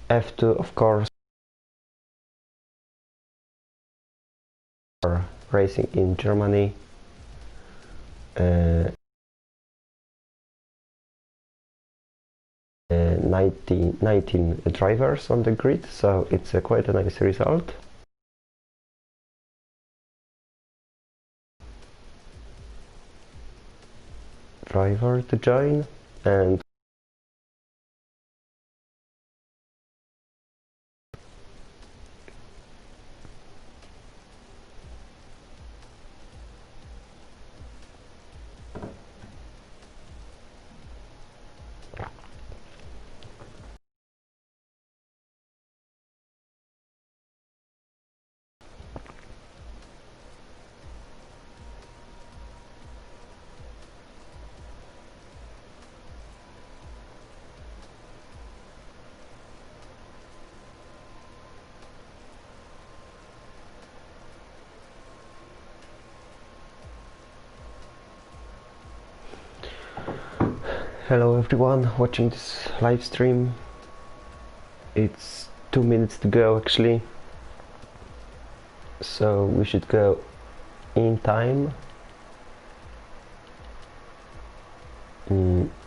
F2, of course, racing in Germany. 19 drivers on the grid, so it's quite a nice result. Driver to join, and hello everyone watching this live stream. It's 2 minutes to go actually, so we should go in time.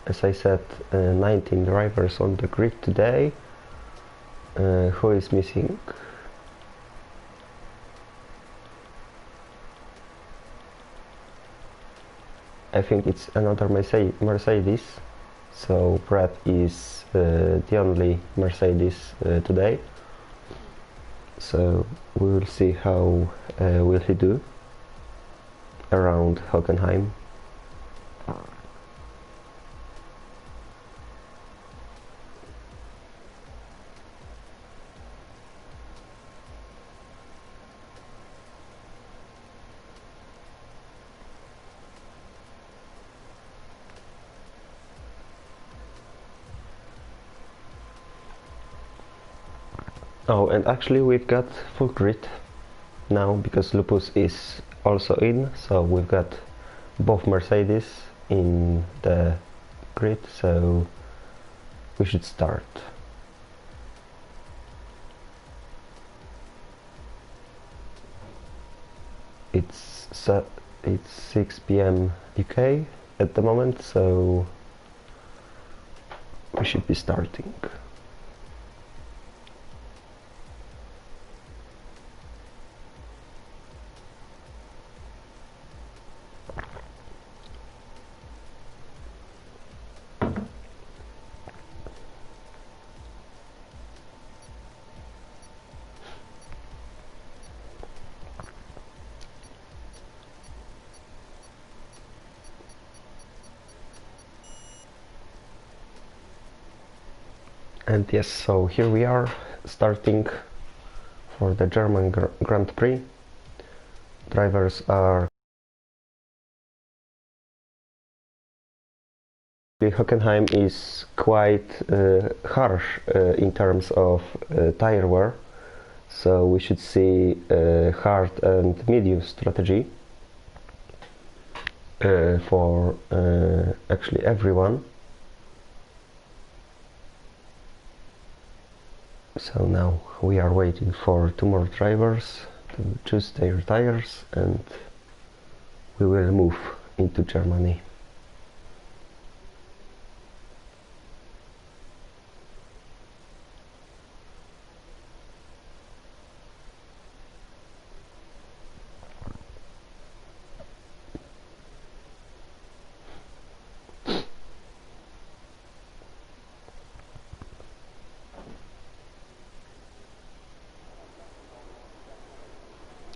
As I said, 19 drivers on the grid today. Who is missing? I think it's another Mercedes, so Brad is the only Mercedes today, so we will see how will he do around Hockenheim. Oh, and actually we've got full grid now because Lupus is also in, so we've got both Mercedes in the grid, so we should start. It's 6 p.m. UK at the moment, so we should be starting. And yes, so here we are starting for the German Grand Prix. Drivers are Hockenheim is quite harsh in terms of tire wear, so we should see hard and medium strategy for actually everyone. So now we are waiting for 2 more drivers to choose their tires, and we will move into Germany.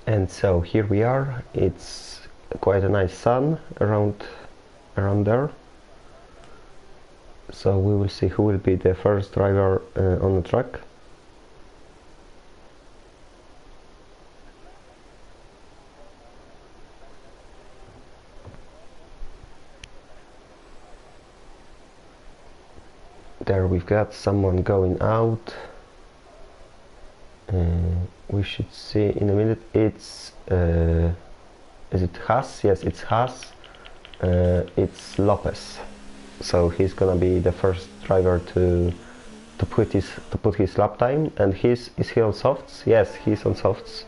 And so here we are. It's quite a nice sun around there, so we will see who will be the first driver on the track. There we've got someone going out. We should see in a minute. It's is it Haas? Yes, it's Haas. It's Lopez, so he's gonna be the first driver to to put his lap time. And is he on softs? Yes, he's on softs.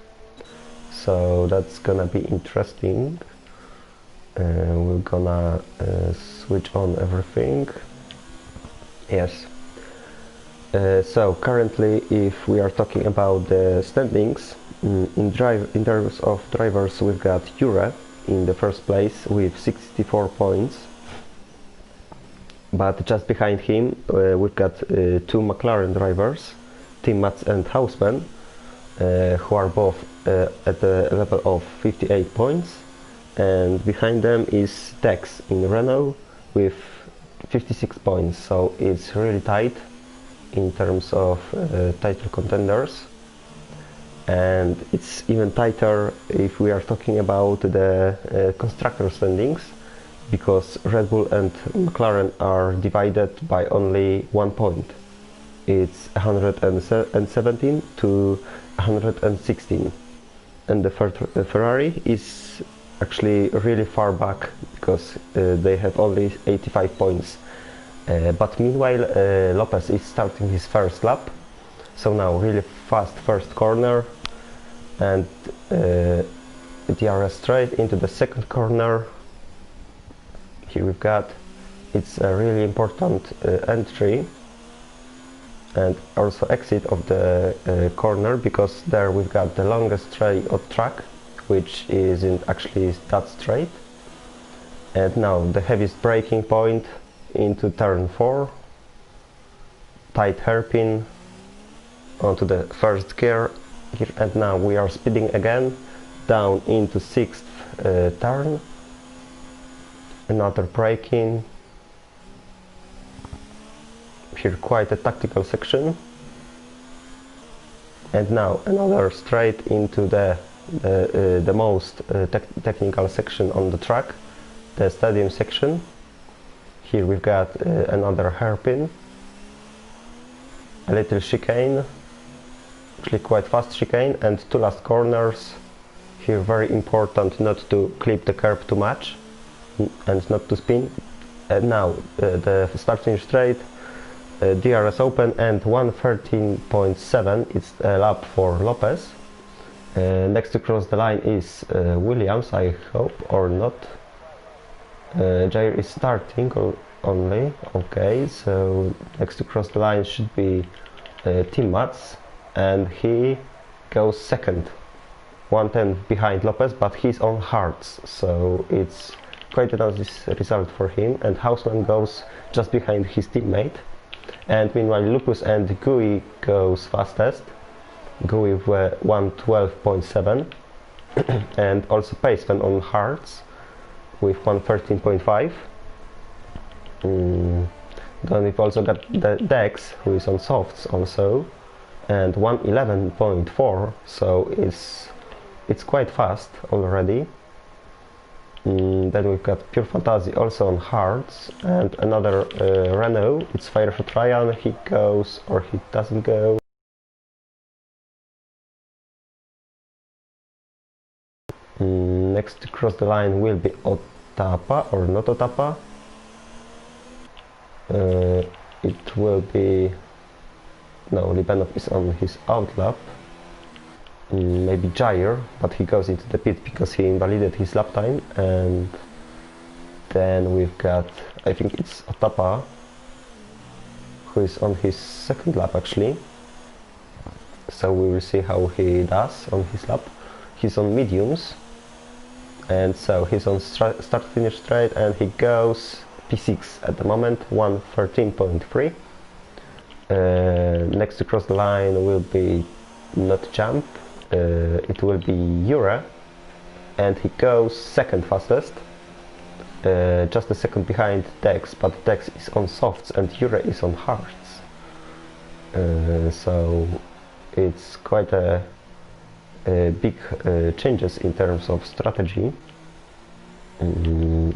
So that's gonna be interesting. We're gonna switch on everything. Yes. So currently, if we are talking about the standings, in terms of drivers, we've got ERO in the first place with 64 points. But just behind him, we've got two McLaren drivers, Tim Mats and Hausman, who are both at the level of 58 points. And behind them is Tex in Renault with 56 points. So it's really tight in terms of title contenders, and it's even tighter if we are talking about the constructor standings, because Red Bull and McLaren are divided by only 1 point. It's 117 to 116, and the Ferrari is actually really far back because they have only 85 points. But meanwhile, Lopez is starting his first lap, so now really fast first corner, and DRS straight into the second corner. Here we've got, it's a really important entry and also exit of the corner, because there we've got the longest straight of track, which isn't actually that straight. And now the heaviest braking point into turn 4, tight hairpin onto the first gear here, and now we are speeding again down into 6th turn, another braking, here quite a tactical section, and now another straight into the most technical section on the track, the stadium section. Here we've got another hairpin, a little chicane, actually quite fast chicane, and two last corners. Here very important not to clip the curb too much and not to spin. And now the starting straight, DRS open, and 1:13.7, it's a lap for Lopez. Next to cross the line is Williams, I hope, or not. Jair is starting only. Okay, so next to cross the line should be Tim Mats, and he goes second, 1:10 behind Lopez, but he's on hards, so it's quite a nice result for him. And Hausman goes just behind his teammate, and meanwhile Lupus and Gui goes fastest, Gui with 1:12.7 and also Paceman on hards with 1:13.5. Then we've also got the Dex, who is on softs also, and 1:11.4, so it's quite fast already. Then we've got Pure Fantasy also on hards, and another Renault, it's Fireshot Ryan, he goes or he doesn't go. Next to cross the line will be Otapa, or not Otapa. It will be, no, Libanov is on his outlap. Maybe Jair, but he goes into the pit because he invalidated his lap time. And then we've got, I think it's Otapa, who is on his second lap actually, so we will see how he does on his lap. He's on mediums, and so he's on start finish straight, and he goes P6 at the moment, 1:13.3. Next to cross the line will be not jump, it will be ERO, and he goes second fastest, just a second behind Dex, but Dex is on softs and ERO is on hards, so it's quite a big changes in terms of strategy.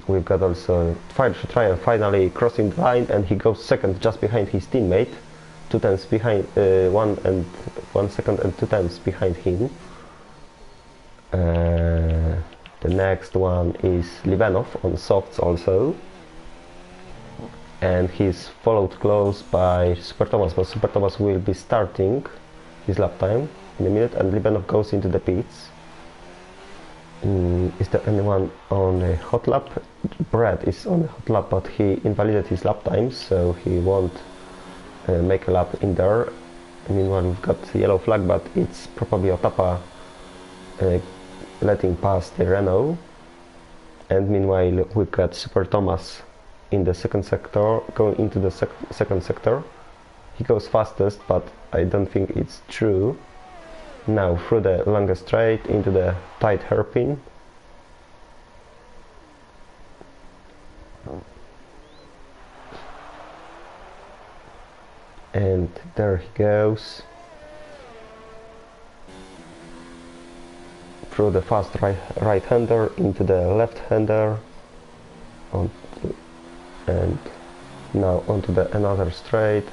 We've got also Fireshot Ryan finally crossing the line, and he goes second just behind his teammate, 2 tenths behind, 1 second and 2 tenths behind him. The next one is Libanov on softs also, and he's followed close by Super Thomas, but Super Thomas will be starting his lap time in a minute, and Libanov goes into the pits. Is there anyone on a hot lap? Brad is on a hot lap, but he invalidated his lap time, so he won't make a lap in there. Meanwhile, we've got the yellow flag, but it's probably Otapa letting pass the Renault. And meanwhile, we've got Super Thomas in the second sector, going into the second sector. He goes fastest, but I don't think it's true. Now through the longest straight into the tight hairpin. And there he goes. Through the fast right-hander into the left-hander. And now onto the another straight.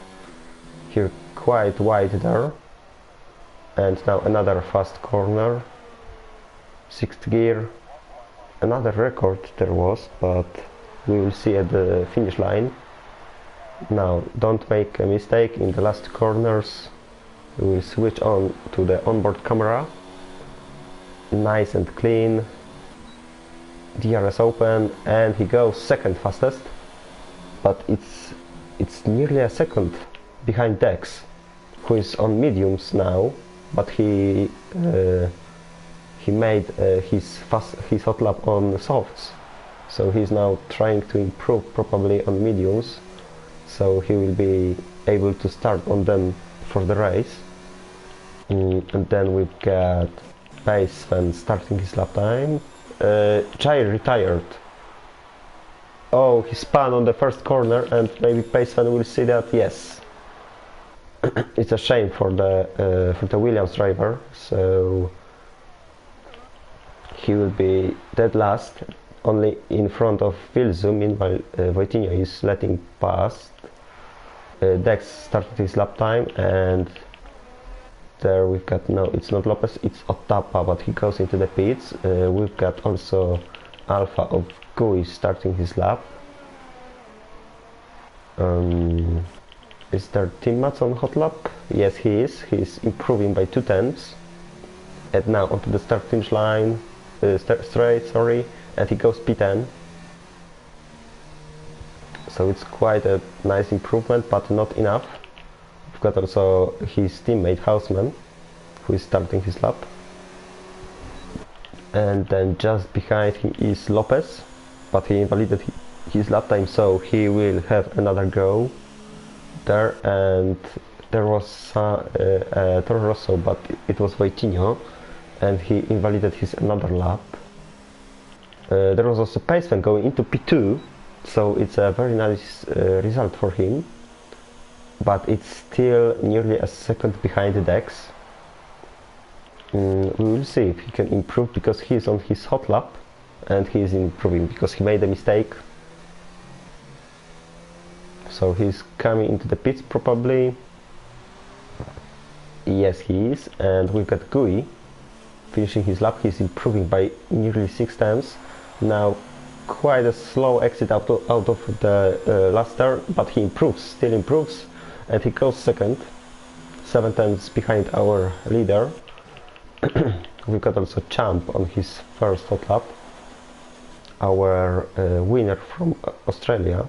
Here quite wide there. And now another fast corner, 6th gear, another record there was, but we will see at the finish line. Now don't make a mistake in the last corners, we will switch on to the onboard camera, nice and clean, DRS open, and he goes second fastest, but it's nearly a second behind Dex, who is on mediums now. But he made his hot lap on softs, so he's now trying to improve probably on mediums, so he will be able to start on them for the race. And then we've got Paceman starting his lap time. Jai retired. Oh, he spun on the first corner, and maybe Paceman will see that. Yes. It's a shame for the Williams driver, so he will be dead last, only in front of Vilzu. Meanwhile, Wojtinho is letting past. Dex started his lap time, and there we've got, no, it's not Lopez, it's Otapa, but he goes into the pits. We've got also Alpha of Gui starting his lap. Is there Tim Mats on hot lap? Yes, he is. He's improving by 2/10. And now onto the start finish line, straight, sorry, and he goes P10. So it's quite a nice improvement, but not enough. We've got also his teammate Hausman, who is starting his lap. And then just behind him is Lopez, but he invalidated his lap time, so he will have another go there. And there was Toro Rosso, but it was Wojtinho, and he invalidated his another lap. There was also Paceman going into P2, so it's a very nice result for him, but it's still nearly a second behind the Dex. We will see if he can improve, because he is on his hot lap and he is improving because he made a mistake. So he's coming into the pits probably. Yes, he is. And we've got Gui finishing his lap. He's improving by nearly 6 times. Now quite a slow exit out of the last turn, but he improves, still improves, and he goes second, 7 times behind our leader. We've got also Champ on his first hot lap, our winner from Australia.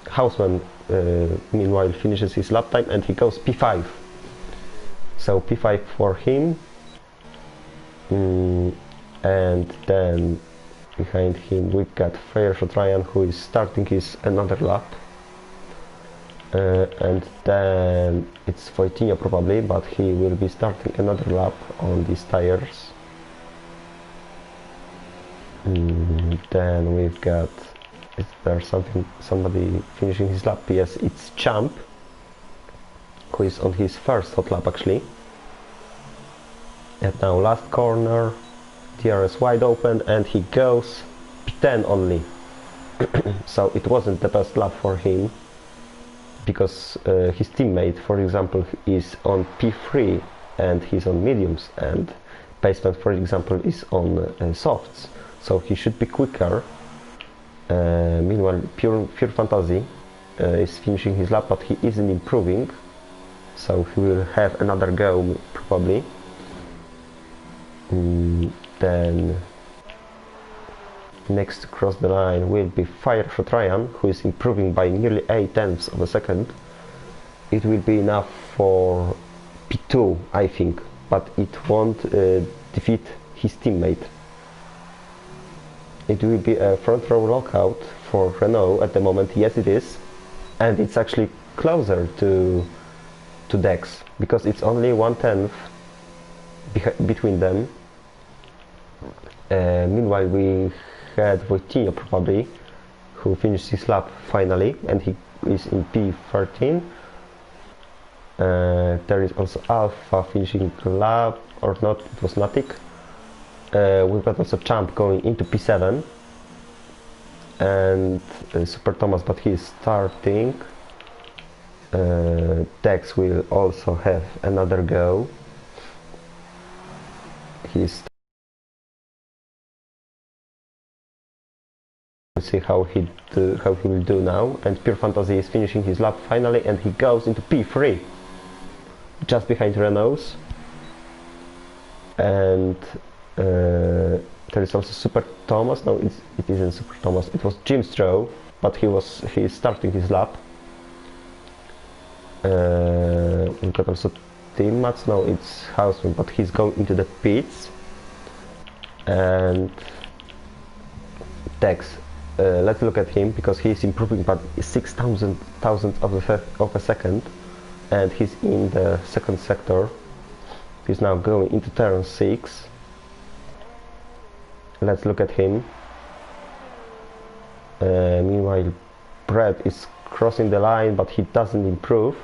Hausman meanwhile finishes his lap time and he goes P5, so P5 for him. And then behind him we've got Fireshot Ryan, who is starting his another lap, and then it's Wojtinho probably, but he will be starting another lap on these tires. Then we've got, is there somebody finishing his lap? Yes, it's Champ, who is on his first hot lap actually. And now last corner, DRS wide open, and he goes P10 only. So it wasn't the best lap for him, because his teammate, for example, is on P3 and he's on mediums, and Paceman, for example, is on softs, so he should be quicker. Meanwhile, Pure Fantasy is finishing his lap, but he isn't improving, so he will have another go probably. Then next to cross the line will be Fireshot Ryan, who is improving by nearly 0.8 of a second. It will be enough for P2, I think, but it won't defeat his teammate. It will be a front row lockout for Renault at the moment. Yes, it is, and it's actually closer to Dex because it's only 1/10 between them. Meanwhile, we had Voitinho probably, who finished his lap finally, and he is in P13. There is also Alpha finishing lap, or not, it was Natic. We've got also Champ going into P7, and Super Thomas, but he is starting. Dex will also have another go. He's see how he will do now, and Pure Fantasy is finishing his lap finally, and he goes into P3, just behind Renault's. And there is also Super Thomas. No, it isn't Super Thomas. It was Jim Stroh, but he is starting his lap. We've got also Team Mats. No, it's Houseman, but he's going into the pits. And Dex. Let's look at him because he's improving, but 6,000 of a second, and he's in the second sector. He's now going into turn 6. Let's look at him. Meanwhile, Brett is crossing the line, but he doesn't improve.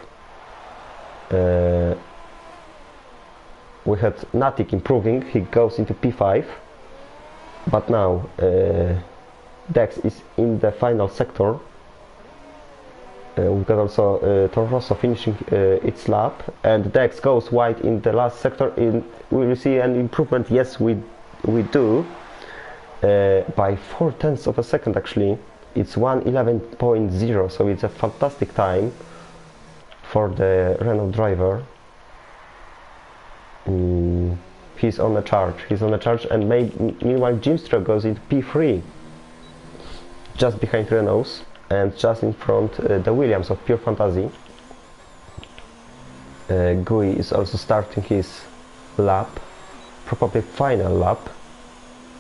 We had Natic improving. He goes into P5, but now Dex is in the final sector. We've got also Toro Rosso finishing its lap, and Dex goes wide in the last sector. Will you see an improvement? Yes, we do. By 0.4 of a second actually. It's 1:11.0, so it's a fantastic time for the Renault driver. He's on a charge, and meanwhile Jim Stroh goes into P3, just behind Renault's and just in front the Williams of Pure Fantasy. Gui is also starting his lap, probably final lap,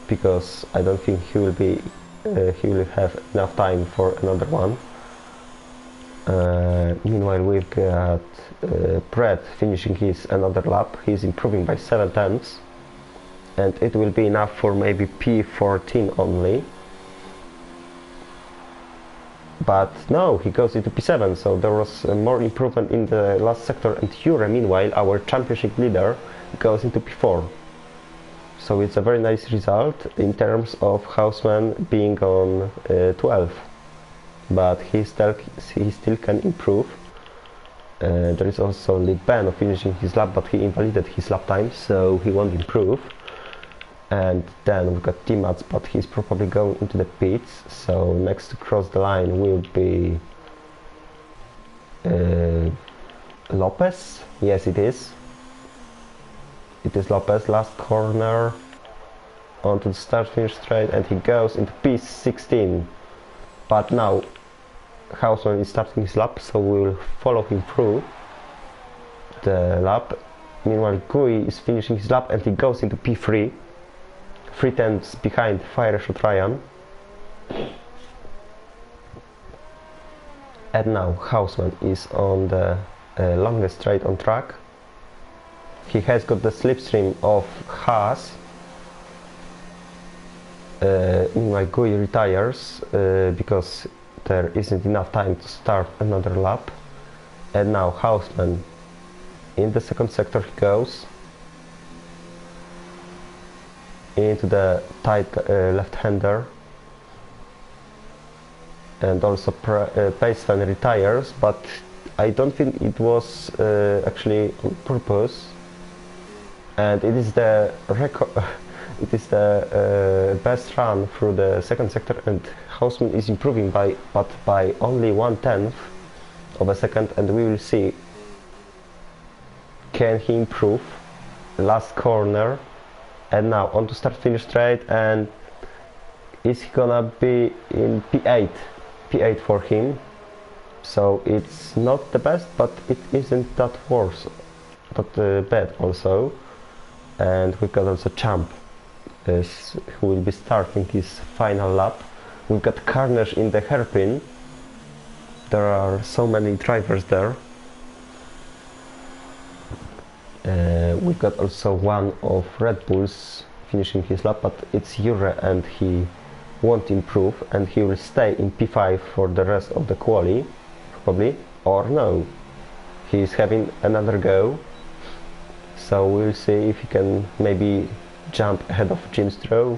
because I don't think he will have enough time for another one. Meanwhile, we've got Brett finishing his another lap. He's improving by 0.7, and it will be enough for maybe P14 only. But no, he goes into P7, so there was more improvement in the last sector, and Jure, meanwhile, our championship leader, goes into P4. So it's a very nice result in terms of Houseman being on 12, but he still can improve. There is also Lee Ben finishing his lap, but he invalided his lap time, so he won't improve. And then we've got T-Mats, but he's probably going into the pits, so next to cross the line will be Lopez. Yes, it is. It is Lopez, last corner onto the start-finish straight, and he goes into P16. But now Houseman is starting his lap, so we will follow him through the lap. Meanwhile, Gui is finishing his lap, and he goes into P3. 0.3 behind Fireshot Ryan. And now Houseman is on the longest straight on track. He has got the slipstream of Haas. Meanwhile, Gui retires because there isn't enough time to start another lap. And now Houseman in the second sector he goes into the tight left-hander, and also Paceman retires, but I don't think it was actually on purpose, and it is the record. It is the best run through the second sector, and Hausman is improving but by only 1/10 of a second, and we will see can he improve. Last corner, and now on to start finish straight, and is he gonna be in P8 for him, so it's not the best, but it isn't that worse, that bad also. And we got also Champ who will be starting his final lap. We got Carnage in the hairpin. There are so many drivers there. We got also one of Red Bulls finishing his lap, but it's ERO and he won't improve, and he will stay in P5 for the rest of the quali, probably, or no, he's having another go, so we'll see if he can maybe jump ahead of Jim Stroh.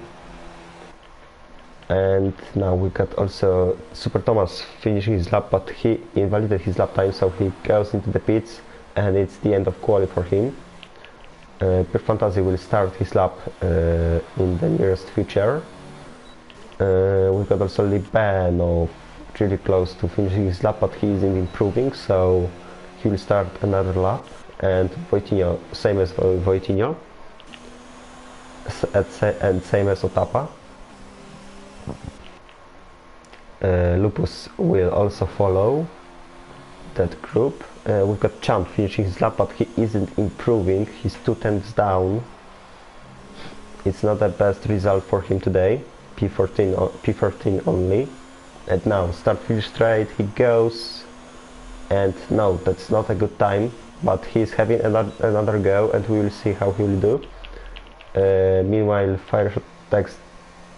And now we got also Super Thomas finishing his lap, but he invalidated his lap time, so he goes into the pits, and it's the end of quali for him. Pure Fantasy will start his lap in the nearest future. We got also Libanov really close to finishing his lap, but he isn't improving, so he will start another lap. And Wojtinho, same as Wojtinho, and same as Otapa. Lupus will also follow that group. We've got Champ finishing his lap, but he isn't improving. He's 2/10 down. It's not the best result for him today. P13 only. And now start finish straight. He goes, and no, that's not a good time. But he's having another go, and we will see how he will do. Meanwhile, Fireshot Text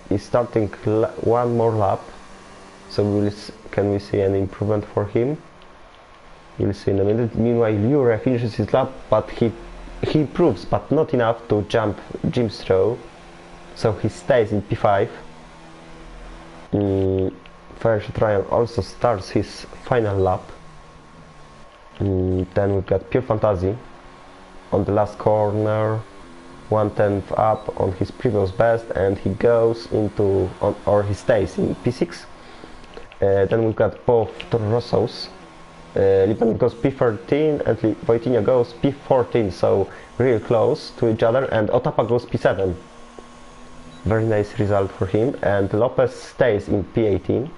is starting one more lap. So can we see an improvement for him? You'll see in a minute. Meanwhile, ERO finishes his lap, but he improves, but not enough to jump Jim Stroh, so he stays in P5. Fireshot Ryan also starts his final lap. Then we've got Pure Fantasy on the last corner, 1/10 up on his previous best, and he goes into, or he stays in P6. Then we've got both Toro Rossos. Lipan goes P13 and Wojtinho goes P14, so real close to each other, and Otapa goes P7. Very nice result for him, and Lopez stays in P18.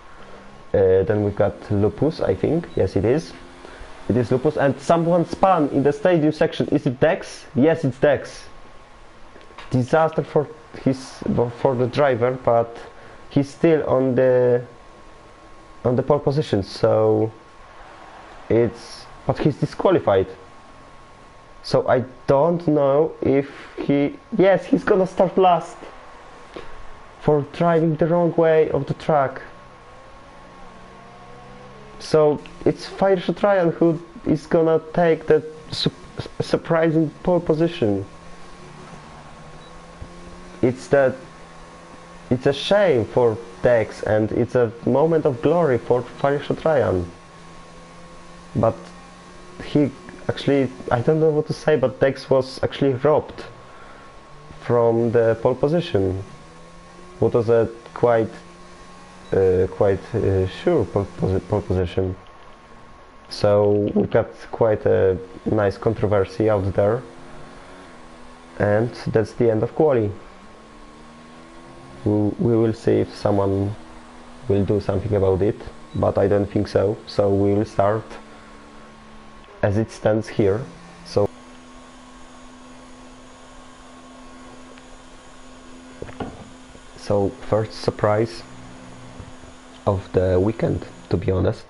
Then we've got Lupus, I think. Yes, it is. It is Lupus, and someone spun in the stadium section. Is it Dex? Yes, it's Dex. Disaster for the driver, but he's still on the pole position, so but he's disqualified. So I don't know if yes, he's gonna start last for driving the wrong way of the track. So it's Fireshot Ryan who is gonna take the surprising pole position. It's a shame for Dex, and it's a moment of glory for Fireshot Ryan. But he actually, I don't know what to say, but Dex was actually robbed from the pole position. What was a quite sure pole position. So we got quite a nice controversy out there, and that's the end of quali. We will see if someone will do something about it, but I don't think so. So we will start as it stands here. So first surprise of the weekend, to be honest.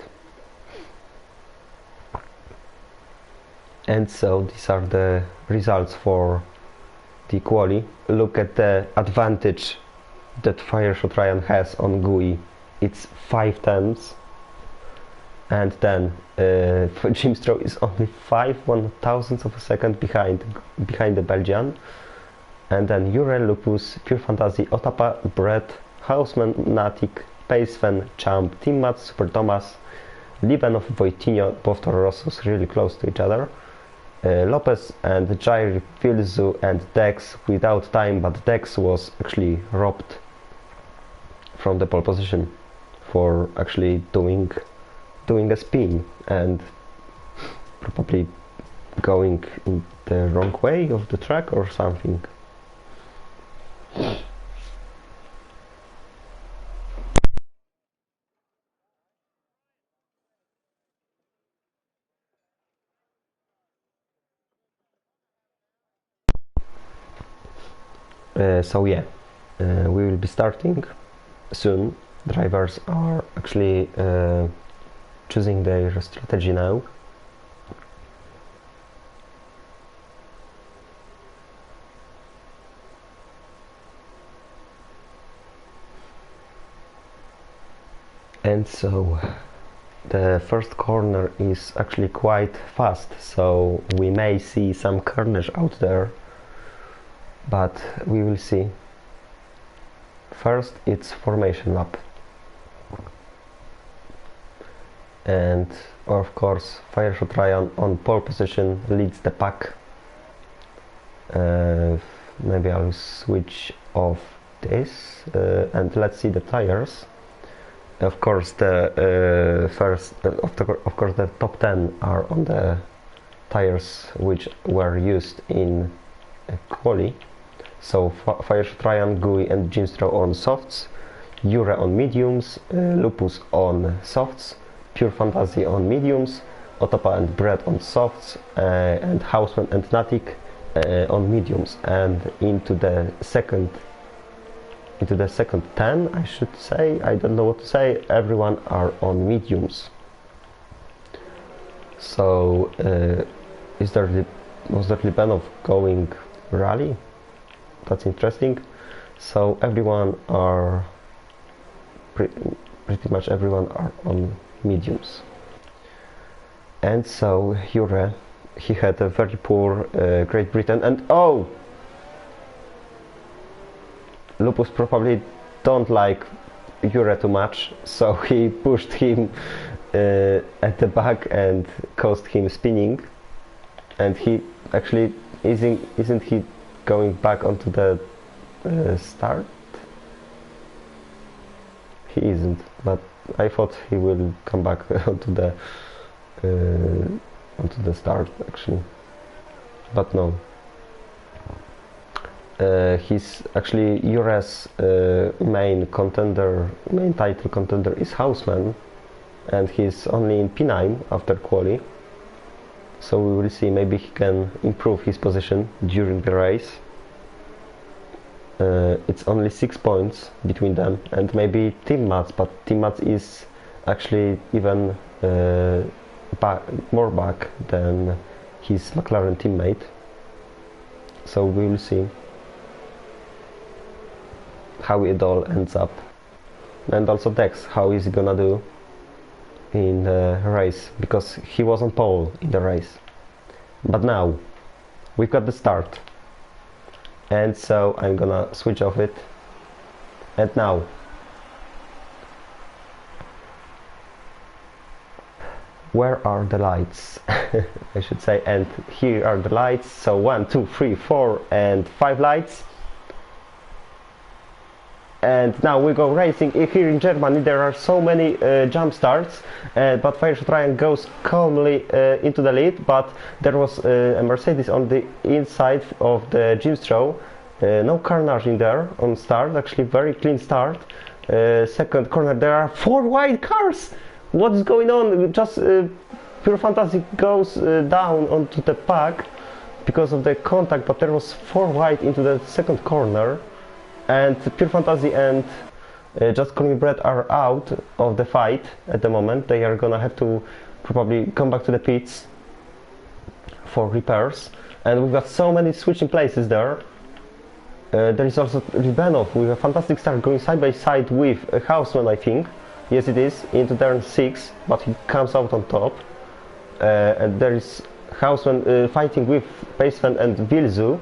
And so these are the results for the quali. Look at the advantage that Fireshot Ryan has on GUI. It's 5/10, and then Jim Stroh is only 5/1000 of a second behind the Belgian. And then ERO, Lupus, Pure Fantasy, Otapa, Brett, Hausman, Natik, Pacefen, Champ, Team Mats, Super Thomas, Libanov, Wojtinho, both Toro Rossos really close to each other. Lopez and Jair, Filzu and Dex without time, but Dex was actually robbed from the pole position. for actually doing a spin and probably going in the wrong way of the track or something. So yeah, we will be starting soon. Drivers are actually choosing their strategy now. And so the first corner is actually quite fast, so we may see some carnage out there, but we will see. First it's formation lap, and of course Fireshot Ryan on pole position leads the pack. Maybe I'll switch off this and let's see the tires. Of course the the top 10 are on the tires which were used in quali. So Fireshot Ryan, Gui and Jinstro on softs, Jure on mediums, Lupus on softs, Pure Fantasy on mediums, Otopa and Brett on softs, and Houseman and Natic on mediums. And into the second 10, I should say, I don't know what to say, everyone are on mediums. So was there Libanov going rally? That's interesting. So everyone are pretty much everyone are on mediums. And so Jure, he had a very poor Great Britain, and oh, Lupus probably don't like Jure too much, so he pushed him at the back and caused him spinning. And he actually isn't he going back onto the start? He isn't, but I thought he will come back onto the start actually, but no. He's actually Jure's main title contender is Houseman, and he's only in P9 after quali. So we will see, maybe he can improve his position during the race. It's only 6 points between them, and maybe Team Mats, but Team Mats is actually even more back than his McLaren teammate. So we will see how it all ends up. And also Dex, how is he gonna do in the race, because he was on pole in the race. But now we've got the start, and so I'm gonna switch off it. And now where are the lights? I should say. And here are the lights. So 1, 2, 3, 4 and 5 lights. And now we go racing. Here in Germany there are so many jump starts, but Fireshot Ryan goes calmly into the lead, but there was a Mercedes on the inside of the Jinstro. No carnage in there on start, actually very clean start. Second corner there are 4 wide cars. What is going on? Just Pure Fantasy goes down onto the pack because of the contact, but there was 4 wide into the second corner. And Pure Fantasy and Just Call Me Brett are out of the fight at the moment. They are gonna have to probably come back to the pits for repairs. And we've got so many switching places there. There is also Libanov with a fantastic start, going side by side with Houseman, I think. Yes, it is, into turn 6, but he comes out on top. And there is Houseman fighting with Paceman and Vilzu.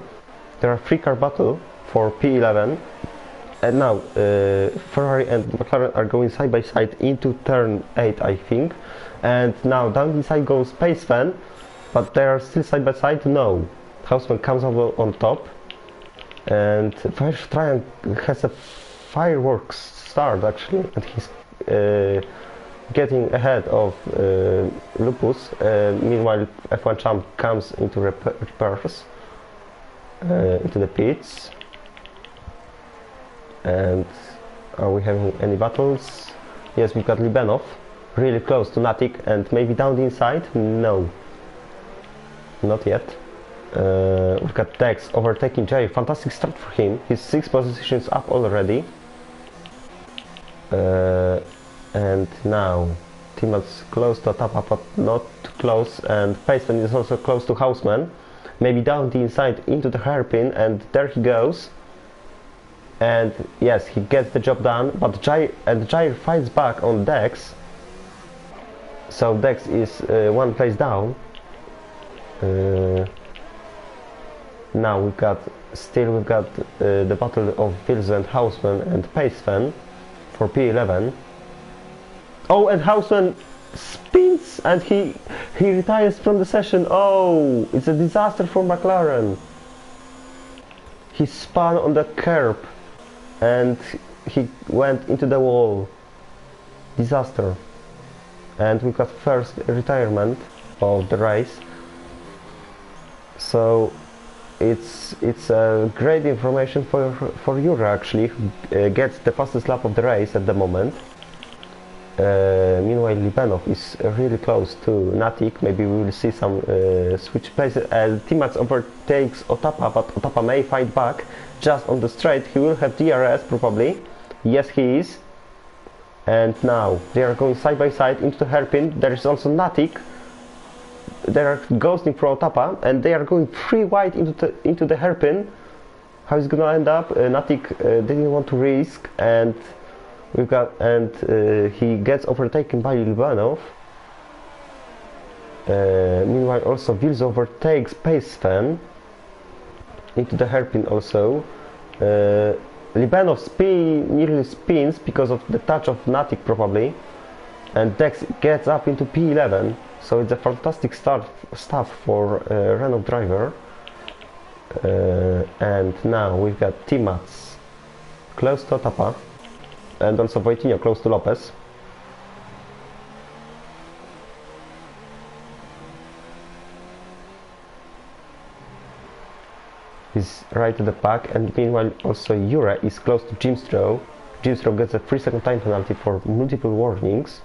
There are 3-car battle for P11, and now Ferrari and McLaren are going side by side into turn 8, I think. And now down inside goes Paceman, but they are still side by side. No, Houseman comes over on top, and Fireshot Ryan has a fireworks start actually, and he's getting ahead of Lupus. Meanwhile, F1 Champ comes into repairs into the pits. And are we having any battles? Yes, we've got Libanov really close to Natik, and maybe down the inside? No, not yet. We've got Dex overtaking Jay. Fantastic start for him. He's 6 positions up already. And now Timmats close to Tapa, but not too close, and Paceman is also close to Houseman. Maybe down the inside into the hairpin, and there he goes. And yes, he gets the job done, but Jair fights back on Dex. So Dex is 1 place down. Now we've got the battle of Vilzo and Houseman and Paceman for P11. Oh, and Houseman spins and he retires from the session. Oh, it's a disaster for McLaren. He spun on the curb and he went into the wall. Disaster. And we got first retirement of the race. So it's great information for Jura, actually, who gets the fastest lap of the race at the moment. Meanwhile, Libanov is really close to Natik. Maybe we will see some switch places. Timmats overtakes Otapa, but Otapa may fight back just on the straight. He will have DRS probably. Yes, he is. And now they are going side by side into the hairpin. There is also Natik. They are ghosting for Otapa, and they are going 3 wide into the hairpin. How is it gonna end up? Natik didn't want to risk, and he gets overtaken by Libanov. Meanwhile, also Vilzo overtakes Paceman into the hairpin also. Libanov nearly spins because of the touch of Natik probably, and Dex gets up into P11. So it's a fantastic stuff for Renault driver. And now we've got Timmats close to Otapa, and also Wojtinho close to Lopez. He's right at the back, and meanwhile also Jura is close to Jimstrow. Jimstrow gets a 3-second time penalty for multiple warnings.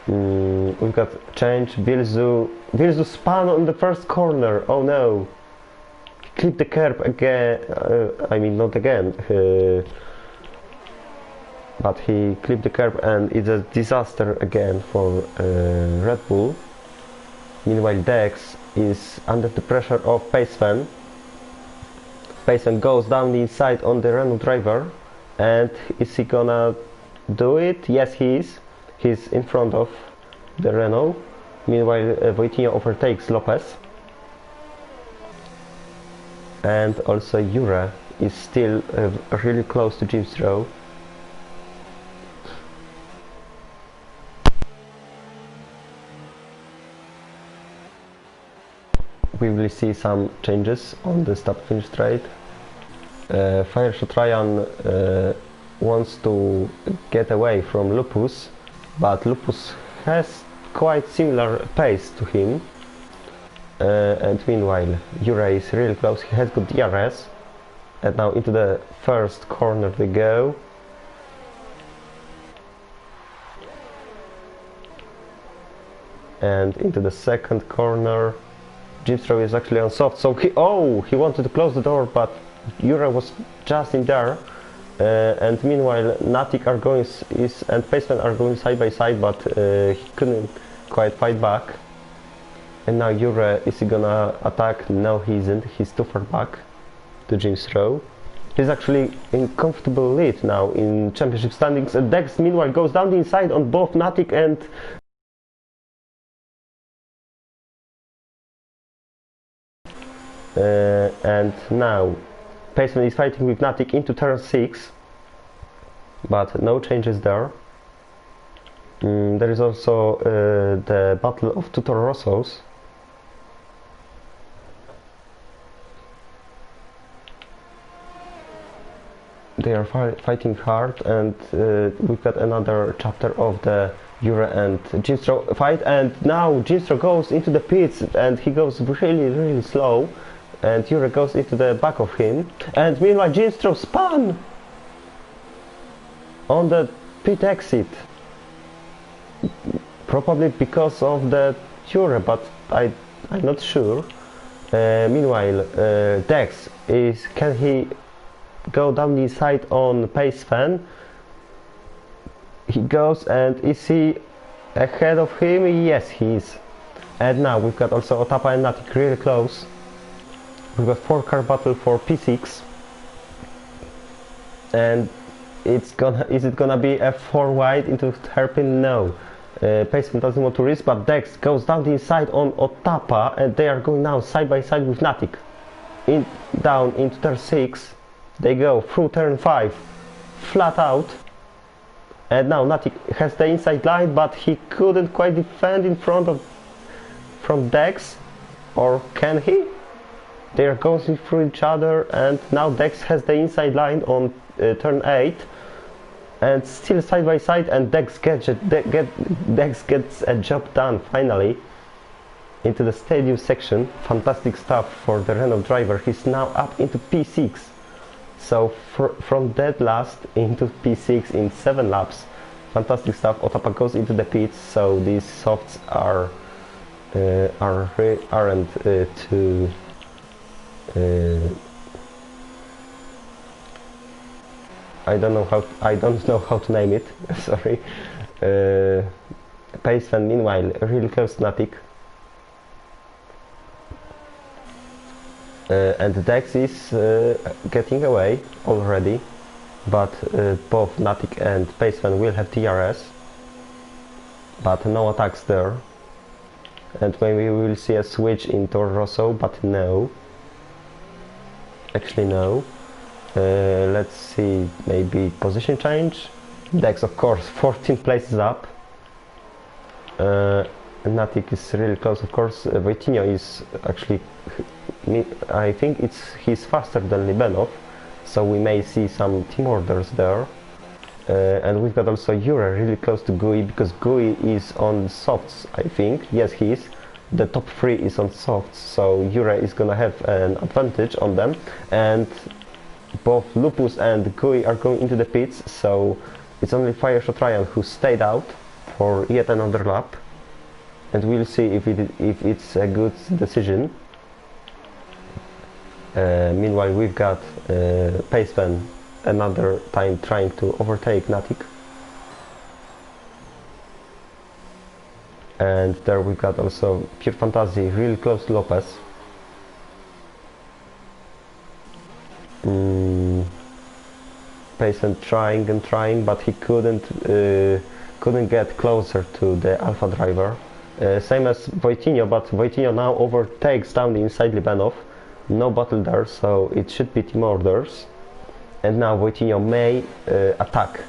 We've got change. Vilzo spun on the first corner. Oh no! He clipped the curb again. I mean, not again. But he clipped the curb, and it's a disaster again for Red Bull. Meanwhile, Dex is under the pressure of Paceman. Paceman goes down the inside on the Renault driver, and is he gonna do it? Yes, he is. He's in front of the Renault. Meanwhile, Wojtinho overtakes Lopez. And also Jura is still really close to Jimstrow. We will see some changes on the start-finish straight. Fireshot Ryan wants to get away from Lupus, but Lupus has quite similar pace to him. And meanwhile, Jura is really close. He has good DRS. And now into the first corner we go. And into the second corner. Jimstrow is actually on soft, so he wanted to close the door, but Jura was just in there. And meanwhile, Natik and Paceman are going side by side, but he couldn't quite fight back. And now Jura, is he gonna attack? No, he isn't. He's too far back to Jimstrow. He's actually in comfortable lead now in championship standings. And Dex meanwhile goes down the inside on both Natik and now Paceman is fighting with Natik into turn 6, but no changes there. There is also the battle of two Toro Rossos. they are fighting hard, and we've got another chapter of the ERO and Jinstro fight, and now Jinstro goes into the pits and he goes really slow, and ERO goes into the back of him, and meanwhile Jinstro spun on the pit exit, probably because of the ERO, but I'm not sure. Meanwhile Dex can he go down the side on Pace Fan? He goes, and is he ahead of him? Yes, he is. And now we've got also Otapa and Natik really close. We've got 4-car battle for P6, and is it gonna be a 4 wide into Hairpin? No. Paceman doesn't want to risk, but Dex goes down the inside on Otapa, and they are going now side by side with Natik. Down into turn 6. They go through turn 5, flat out. And now Natik has the inside line, but he couldn't quite defend in front of from Dex, or can he? They are going through each other, and now Dex has the inside line on turn 8, and still side by side, and Dex gets a job done finally into the stadium section. Fantastic stuff for the Renault driver. He's now up into P6. So from dead last into P6 in 7 laps. Fantastic stuff. Otapa goes into the pits, so these softs aren't too I don't know how to name it. Sorry. Pace Fan meanwhile really close to Natik. And Dex is getting away already, but both Natik and Paceman will have DRS, but no attacks there, and maybe we will see a switch in Toro Rosso, but no, actually no. Let's see, maybe position change. Dex of course 14 places up. Natik is really close, of course. Voitinho is actually, I think he's faster than Libenov, so we may see some team orders there. And we've got also ERO really close to GUI, because GUI is on softs, I think. Yes, he is. The top 3 is on softs, so ERO is gonna have an advantage on them. And both Lupus and GUI are going into the pits, so it's only Fireshot Ryan who stayed out for yet another lap. And we'll see if it's a good decision. Meanwhile, we've got Paceman another time trying to overtake Natik. And there we've got also Pure Fantasy really close to Lopez. Paceman trying and trying, but he couldn't get closer to the Alpha driver. Same as Voitinho, but Voitinho now overtakes down the inside Libenov. No battle there, so it should be team orders. And now Voitinho may attack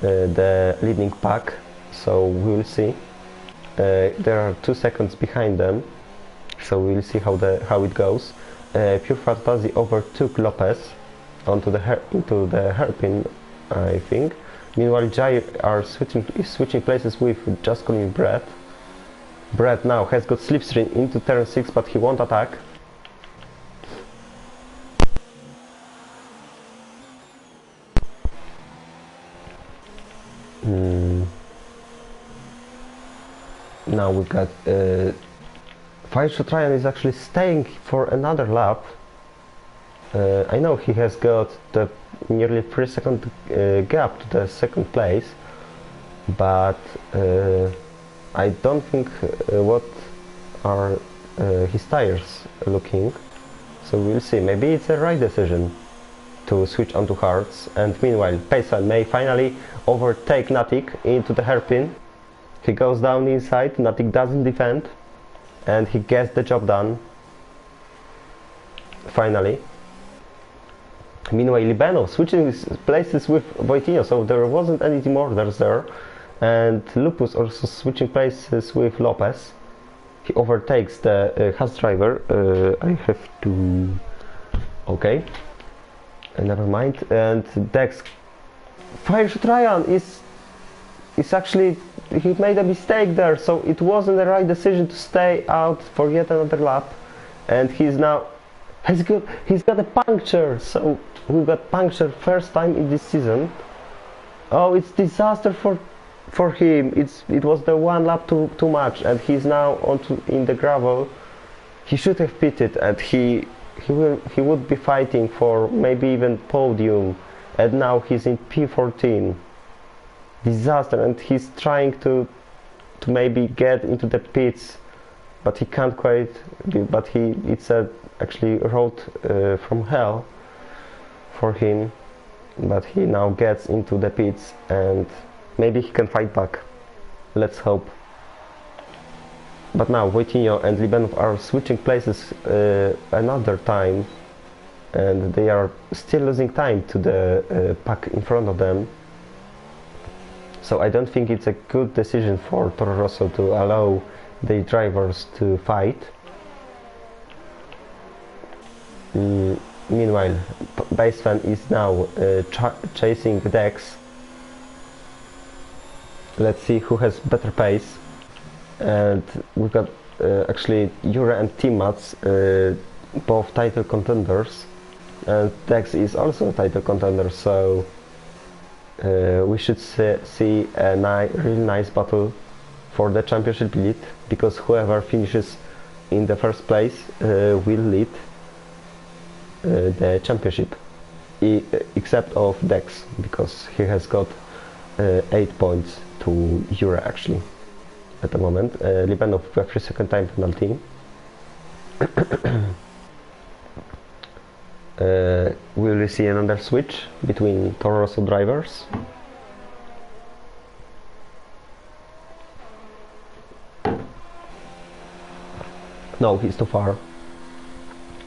the leading pack, so we will see. There are 2 seconds behind them, so we'll see how it goes. Pure Fantasy overtook Lopez into the hairpin, I think. Meanwhile, Jai is switching places with Jaskon and Brett. Brett now has got slipstream into turn 6, but he won't attack. Now we've got Fireshot Ryan is actually staying for another lap. I know he has got the nearly 3-second gap to the second place, but I don't think what are his tires looking, so we'll see. Maybe it's a right decision to switch onto hards. And meanwhile, Paceman may finally overtake Natik into the hairpin. He goes down the inside, Natik doesn't defend, and he gets the job done finally. Meanwhile, Libenov switching places with Voitinho, so there wasn't any team orders there. And Lupus also switching places with Lopez. He overtakes the Haas driver. I have to... Okay. Never mind. And Dex fires Ryan is actually, he made a mistake there, so it wasn't the right decision to stay out for yet another lap. And he's now he's got a puncture, so we got puncture first time in this season. Oh, it's disaster for him. It was the one lap too much, and he's now in the gravel. He should have pitted, and he would be fighting for maybe even podium, and now he's in P14. Disaster, and he's trying to maybe get into the pits, but he can't quite. But it's actually road from hell for him, but he now gets into the pits and maybe he can fight back. Let's hope. But now Wojtinho and Libenov are switching places another time, and they are still losing time to the pack in front of them. So I don't think it's a good decision for Toro Rosso to allow the drivers to fight. Meanwhile, Base Fan is now chasing Dex. Let's see who has better pace. And we've got actually Jure and Timats, both title contenders, and Dex is also a title contender, so we should see a really nice battle for the championship lead, because whoever finishes in the first place will lead the championship, except of Dex, because he has got 8 points to Jure actually at the moment. Libenov with a 3-second time penalty. Will we see another switch between Toro Rosso drivers? No, he's too far.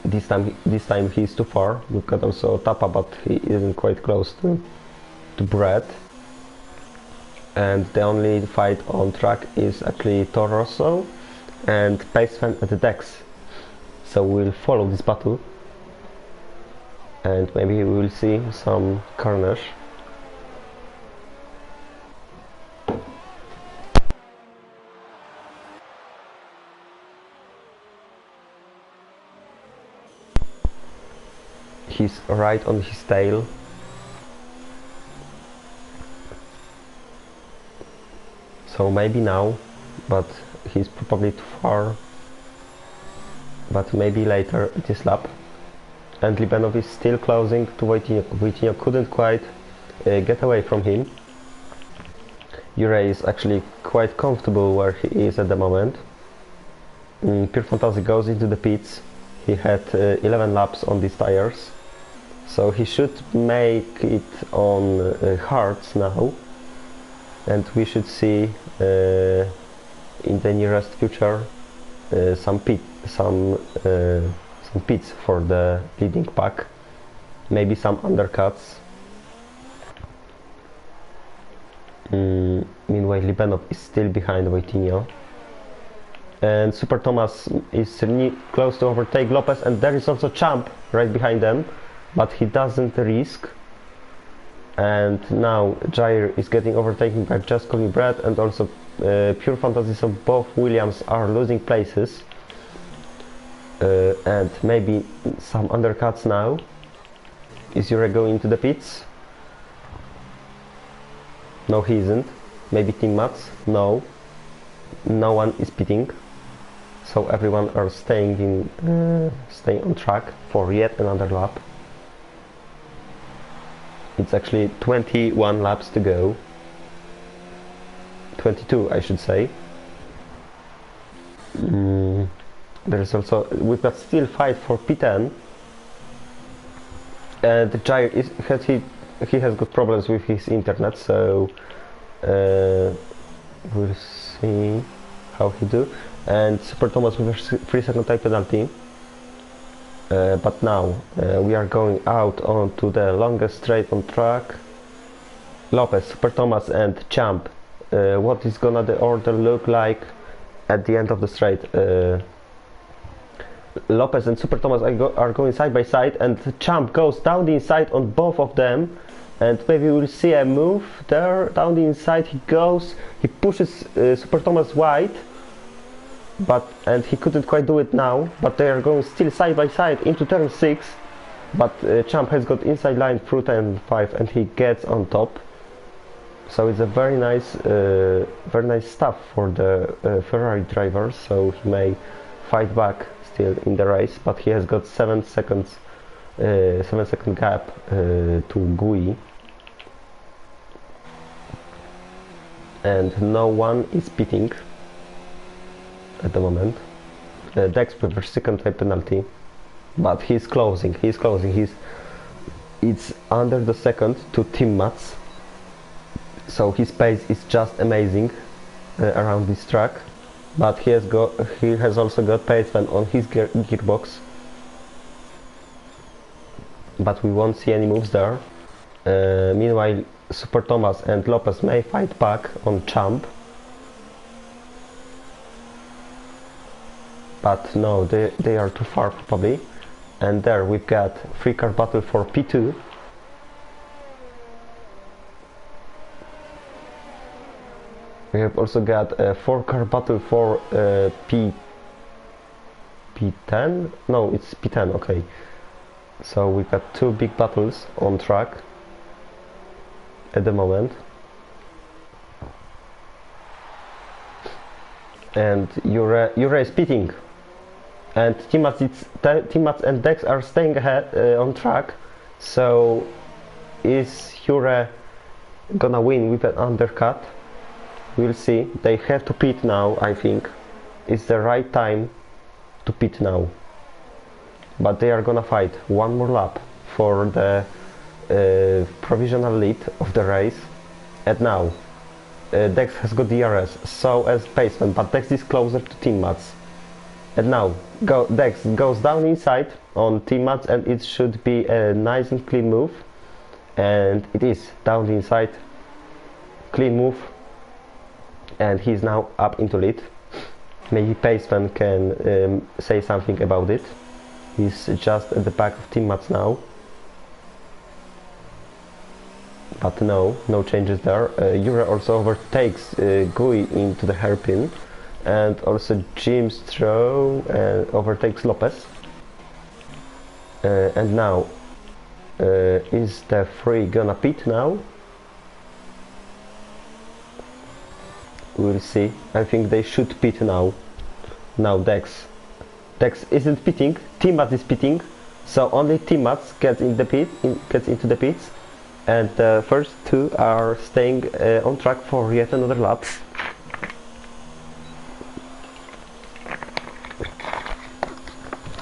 This time he's too far. We've got also Tapa, but he isn't quite close to Brett. And the only fight on track is actually Toro Rosso and Pace Fan at the Dex. So we'll follow this battle, and maybe we will see some carnage. He's right on his tail. So maybe now, but he's probably too far. But maybe later this lap. And Libenov is still closing to Wojtinho. Wojtinho couldn't quite get away from him. Jure is actually quite comfortable where he is at the moment. Pure Fantasy goes into the pits. He had 11 laps on these tires, so he should make it on hards now, and we should see in the nearest future some pits for the leading pack, maybe some undercuts. Meanwhile, Libenov is still behind Wojtinho, and Super Thomas is close to overtake Lopez, and there is also Champ right behind them, but he doesn't risk. And now Jair is getting overtaken by Just Call Me Brad, and also Pure Fantasy, so both Williams are losing places. And maybe some undercuts now. Is Jure going into the pits? No, he isn't. Maybe Team Mats? No. No one is pitting. So everyone are staying on track for yet another lap. It's actually 21 laps to go. 22, I should say. There is also, we've got still fight for P10. And Jair he has got problems with his internet, so we'll see how he do. And Super Thomas with a 3-second time penalty. But now we are going out onto the longest straight on track. Lopez, Super Thomas and Champ. What is gonna the order look like at the end of the straight? Lopez and Super Thomas are going side by side, and Champ goes down the inside on both of them, and maybe we'll see a move there. Down the inside he goes, he pushes Super Thomas wide, and he couldn't quite do it now, but they are going still side by side into turn 6, but Champ has got inside line through turn 5 and he gets on top. So it's a very nice stuff for the Ferrari driver, so he may fight back still in the race, but he has got 7 second gap to Gui, and no one is pitting at the moment. Dex with a second time penalty, but he's closing, it's under the second to Tim Mats, so his pace is just amazing around this track, but he has also got pace on his gearbox, but we won't see any moves there. Meanwhile, Super Thomas and Lopez may fight back on Champ, but no, they are too far probably, and there we've got 3-car battle for P2. We have also got a 4-car battle for P10? No, it's P10, okay. So we've got 2 big battles on track at the moment. And ERO is pitting. And Tim Mats and Dex are staying ahead on track. So is ERO gonna win with an undercut? We'll see. They have to pit now, I think. It's the right time to pit now. But they are gonna fight one more lap for the provisional lead of the race. And now Dex has got DRS, so as Paceman, but Dex is closer to Tim Mats. And now Dex goes down inside on Tim Mats, and it should be a nice and clean move. And it is down the inside. Clean move. And he's now up into lead. Maybe Paceman can say something about it. He's just at the back of Tim Mats now. But no changes there. ERO also overtakes Gui into the hairpin, and also Jim Stroh overtakes Lopez. And now is the 3 gonna pit now? We'll see. I think they should pit now. Now Dex isn't pitting. Tim Mats is pitting, so only Tim Mats gets into the pits, and the first 2 are staying on track for yet another lap.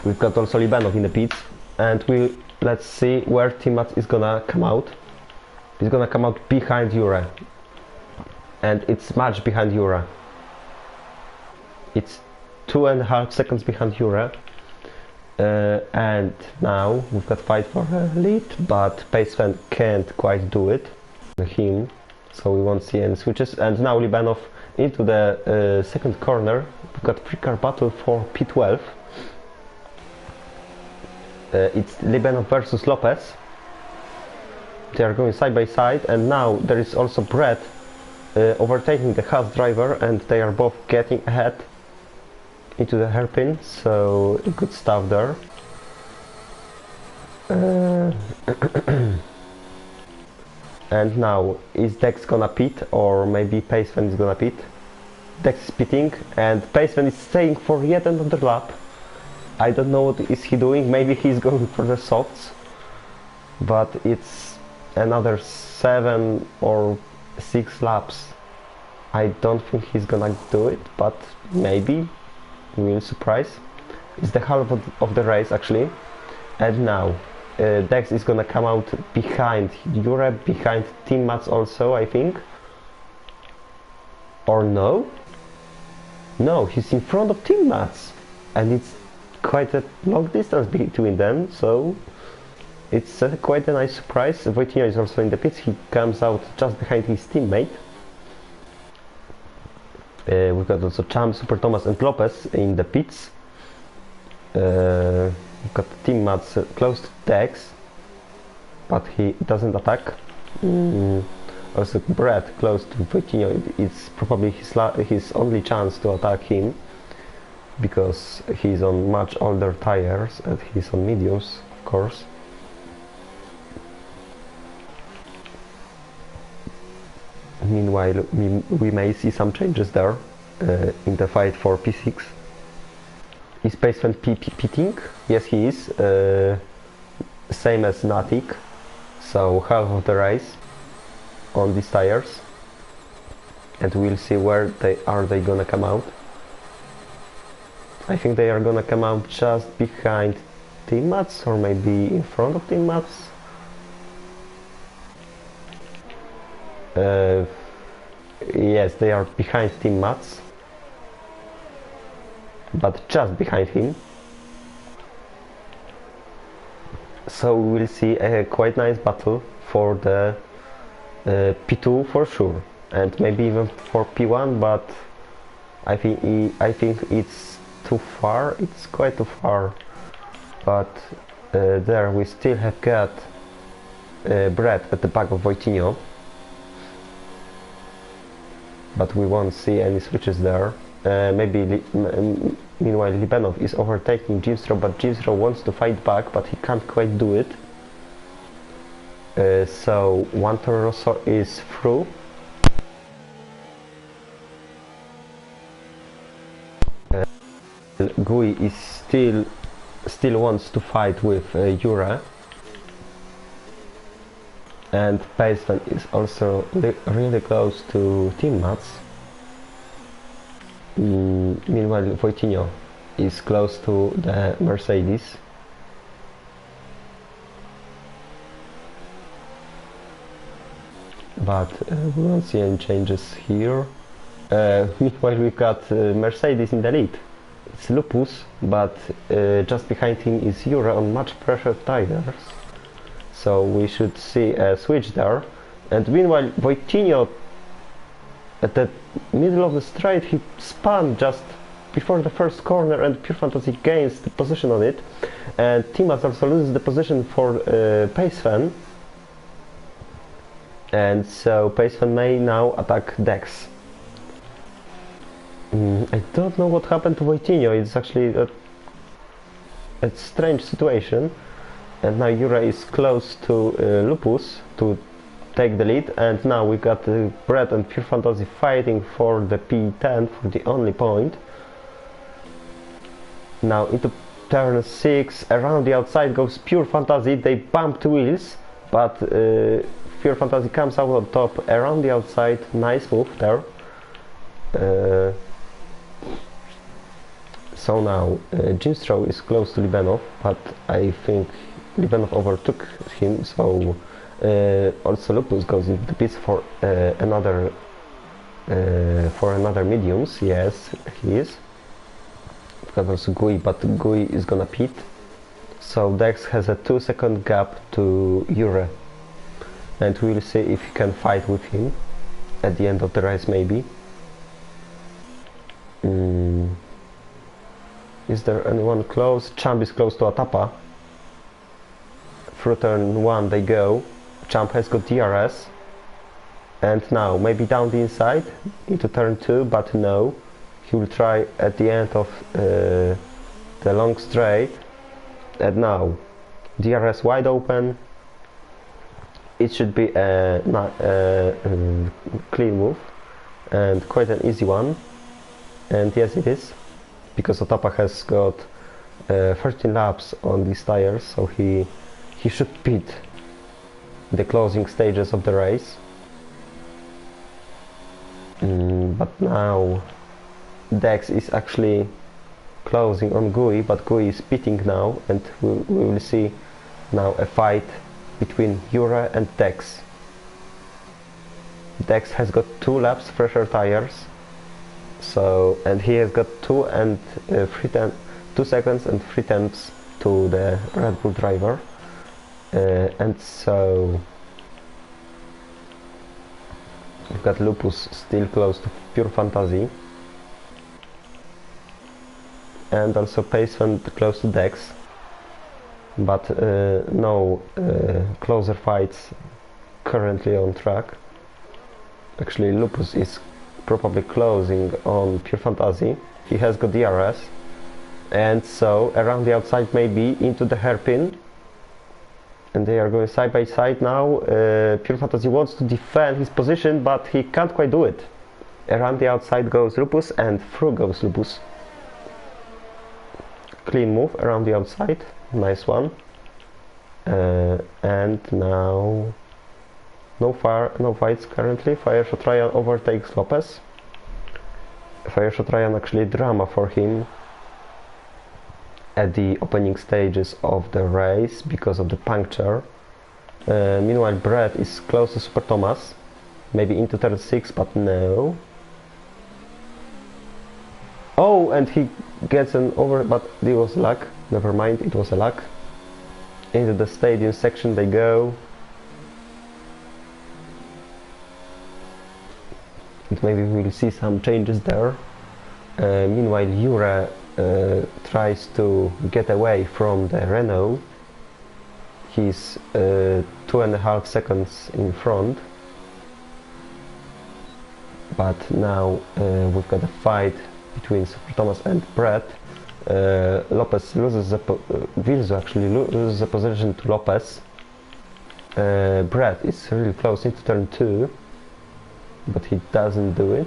We've got also Libanov in the pits, and let's see where Tim Mats is gonna come out. He's gonna come out behind ERO. And it's much behind ERO. It's 2.5 seconds behind ERO. And now we've got fight for a lead, but Paceman can't quite do it. Him, so we won't see any switches. And now Libanov into the second corner. We've got 3-car battle for P12. It's Libanov versus Lopez. They are going side by side, and now there is also Brett overtaking the Haas driver, and they are both getting ahead into the hairpin, so good stuff there. And now is Dex gonna pit, or maybe Paceman is gonna pit? Dex is pitting, and Paceman is staying for yet another lap. I don't know what is he doing. Maybe he's going for the softs, but it's another 7 or 6 laps. I don't think he's gonna do it, but maybe we'll surprise. It's the half of the race actually. And now Dex is gonna come out behind ERO, behind Tim Mats also, I think. Or no? No, he's in front of Tim Mats, and it's quite a long distance between them, so it's quite a nice surprise. Wojtyła is also in the pits. He comes out just behind his teammate. We've got also Champ, Super Thomas and Lopez in the pits. we've got team mats close to Dex, but he doesn't attack. Also Brett close to Vitinho, it's probably his only chance to attack him, because he's on much older tires and he's on mediums, of course. Meanwhile, we may see some changes there in the fight for P6. Is Paceman pitting? Yes, he is. Same as Natic. So half of the race on these tires. And we'll see where they gonna come out. I think they are gonna come out just behind team mats, or maybe in front of team mats. Yes, they are behind team mats, but just behind him. So we'll see a quite nice battle for the P2 for sure, and maybe even for P1, but I think it's too far. It's quite too far. But there we still have got Brett at the back of Vitinho. But we won't see any switches there. Meanwhile Libanov is overtaking Jimstro, but Jimstro wants to fight back, but he can't quite do it. So one Toro Rosso is through. Gui is still wants to fight with Jura. And Paceman is also really close to team mats. Meanwhile Vitinho is close to the Mercedes. But we won't see any changes here. Meanwhile we've got Mercedes in the lead. It's Lupus, but just behind him is Jura on much pressured tires. So we should see a switch there. And meanwhile Vitinho, at the middle of the straight, he spun just before the first corner, and Pure Fantasy gains the position on it. And Timas also loses the position for Paceman. And so Paceman may now attack Dex. I don't know what happened to Vitinho. It's actually a strange situation. And now Jura is close to Lupus to take the lead, and now we got Brett and Pure Fantasy fighting for the P10, for the only point. Now into turn 6, around the outside goes Pure Fantasy. They bumped wheels, but Pure Fantasy comes out on top around the outside. Nice move there. So now Jimstro is close to Libanov, but I think Libanov overtook him, so also Lupus goes into the pits for another mediums. Yes, he is. We've got also Gui, but Gui is gonna pit. So Dex has a 2-second gap to Jure, and we'll see if he can fight with him at the end of the race, maybe. Is there anyone close? Champ is close to Atapa. Through turn 1 they go. Champ has got DRS. And now maybe down the inside into turn 2, but no. He will try at the end of the long straight. And now DRS wide open. It should be a clean move and quite an easy one. And yes, it is, because Otapa has got 13 laps on these tires, so he should pit the closing stages of the race. But now Dex is actually closing on Gui, but Gui is pitting now, and we will see now a fight between Jura and Dex. Dex has got 2 laps fresher tires. So, and he has got 2 seconds and 3 tenths to the Red Bull driver, and so we've got Lupus still close to Pure Fantasy, and also pace went close to Dex, but no closer fights currently on track. Actually, Lupus is probably closing on Pure Fantasy. He has got DRS, and so around the outside maybe into the hairpin, and they are going side by side now. Pure Fantasy wants to defend his position, but he can't quite do it. Around the outside goes Lupus, and through goes Lupus. Clean move around the outside, nice one. And now no fights currently. Fireshot Ryan overtakes Lopez. Fireshot Ryan actually drama for him at the opening stages of the race because of the puncture. Meanwhile, Brett is close to Super Thomas, maybe into turn 6, but no. Oh, and he gets an over, but it was luck. Never mind, it was a luck. Into the stadium section they go. And maybe we'll see some changes there. Meanwhile, Jure tries to get away from the Renault. He's 2.5 seconds in front. But now we've got a fight between Super Thomas and Brett. Lopez loses the Vilzo actually loses the position to Lopez. Brett is really close into turn 2, but he doesn't do it.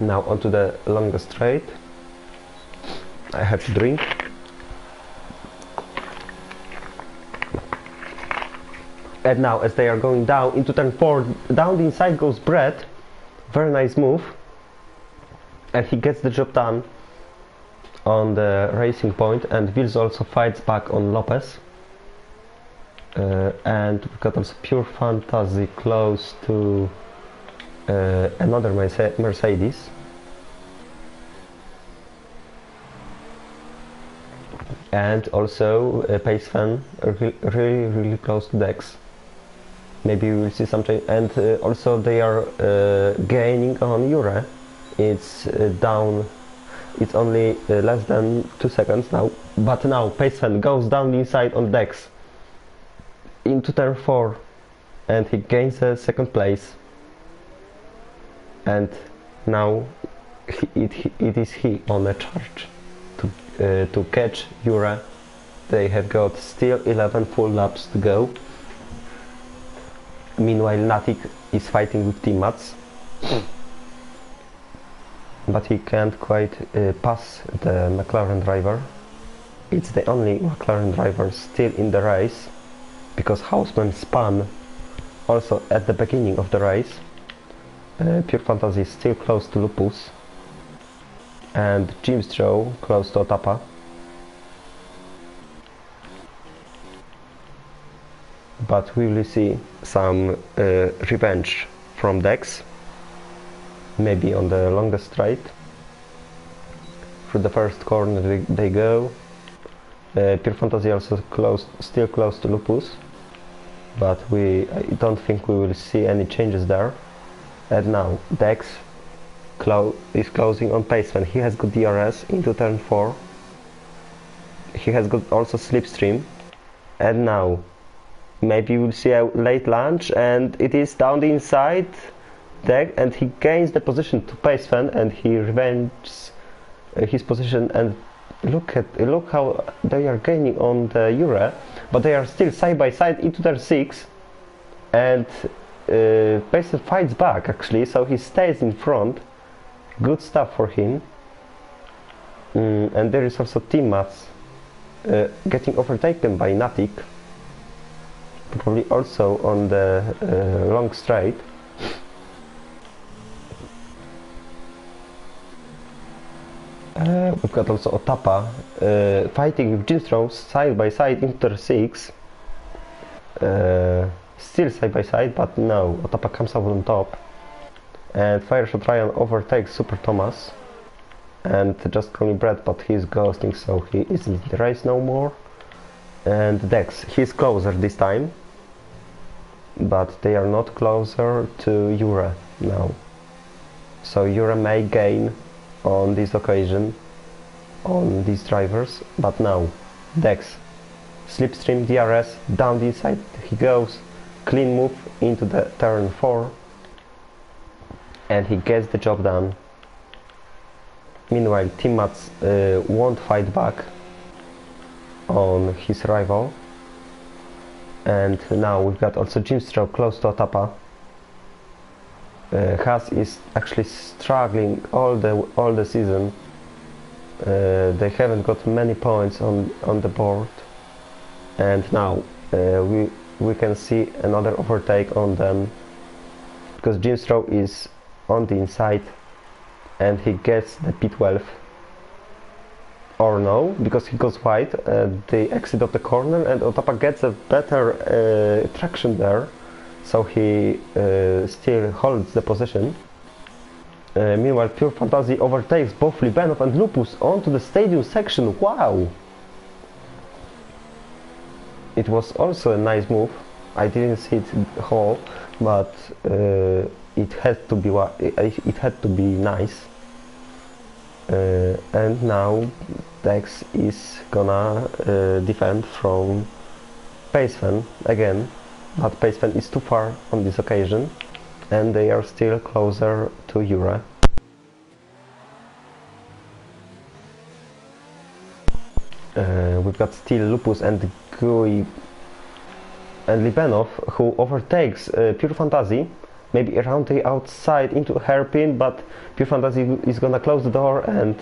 Now onto the longest straight. I have to drink. And now as they are going down into turn 4, down the inside goes Brett. Very nice move. And he gets the job done on the racing point, and Vils also fights back on Lopez. And we've got also Pure Fantasy close to another Mercedes. And also Pace Fan really close to Dex. Maybe we will see some change. And also they are gaining on Jure. It's down, it's only less than 2 seconds now, but now Paceman goes down the inside on Dex into turn 4, and he gains a second place, and now it is he on a charge to catch Jure. They have got still 11 full laps to go. Meanwhile, Natik is fighting with teammates. But he can't quite pass the McLaren driver. It's the only McLaren driver still in the race, because Houseman spun also at the beginning of the race. Pure Fantasy is still close to Lupus, and Jim's Joe close to Otapa. But we will see some revenge from Dex. Maybe on the longest straight. Through the first corner they go. Pure Fantasy also still close to Lupus, but I don't think we will see any changes there. And now Dex is closing on Paceman. He has got DRS into turn 4. He has got also Slipstream. And now maybe we'll see a late launch, and it is down the inside. And he gains the position to Pacefan, and he revenges his position. And look how they are gaining on the Jure, but they are still side by side into turn 6, and Pacefan fights back actually, so he stays in front. Good stuff for him. And there is also teammates getting overtaken by Natik, probably also on the long straight. We've got also Otapa fighting with Jinstrom side by side into 6. Still side by side, but no, Otapa comes out on top. And Fireshot Ryan overtakes Super Thomas. And just calling Brett, but he's ghosting, so he isn't in the race no more. And Dex, he's closer this time. But they are not closer to Jure now. So Jure may gain on this occasion. on these drivers, but now Dex slipstream DRS down the inside he goes, clean move into the turn 4, and he gets the job done. Meanwhile, teammates won't fight back on his rival, and now we've got also Jim Stroke close to Otapa. Haas is actually struggling all the season. They haven't got many points on the board, and now we can see another overtake on them, because Jim Stroke is on the inside and he gets the P12, or no, because he goes wide at the exit of the corner, and Otapa gets a better traction there, so he still holds the position. Meanwhile, Pure Fantasy overtakes both Libenov and Lupus onto the stadium section. Wow! It was also a nice move. I didn't see it whole, but it had to be nice. And now Dex is gonna defend from Pacefan again, but Pacefan is too far on this occasion, and they are still closer to ERO. We've got still Lupus and Gui and Libenov, who overtakes Pure Fantasy, maybe around the outside into hairpin, but Pure Fantasy is gonna close the door and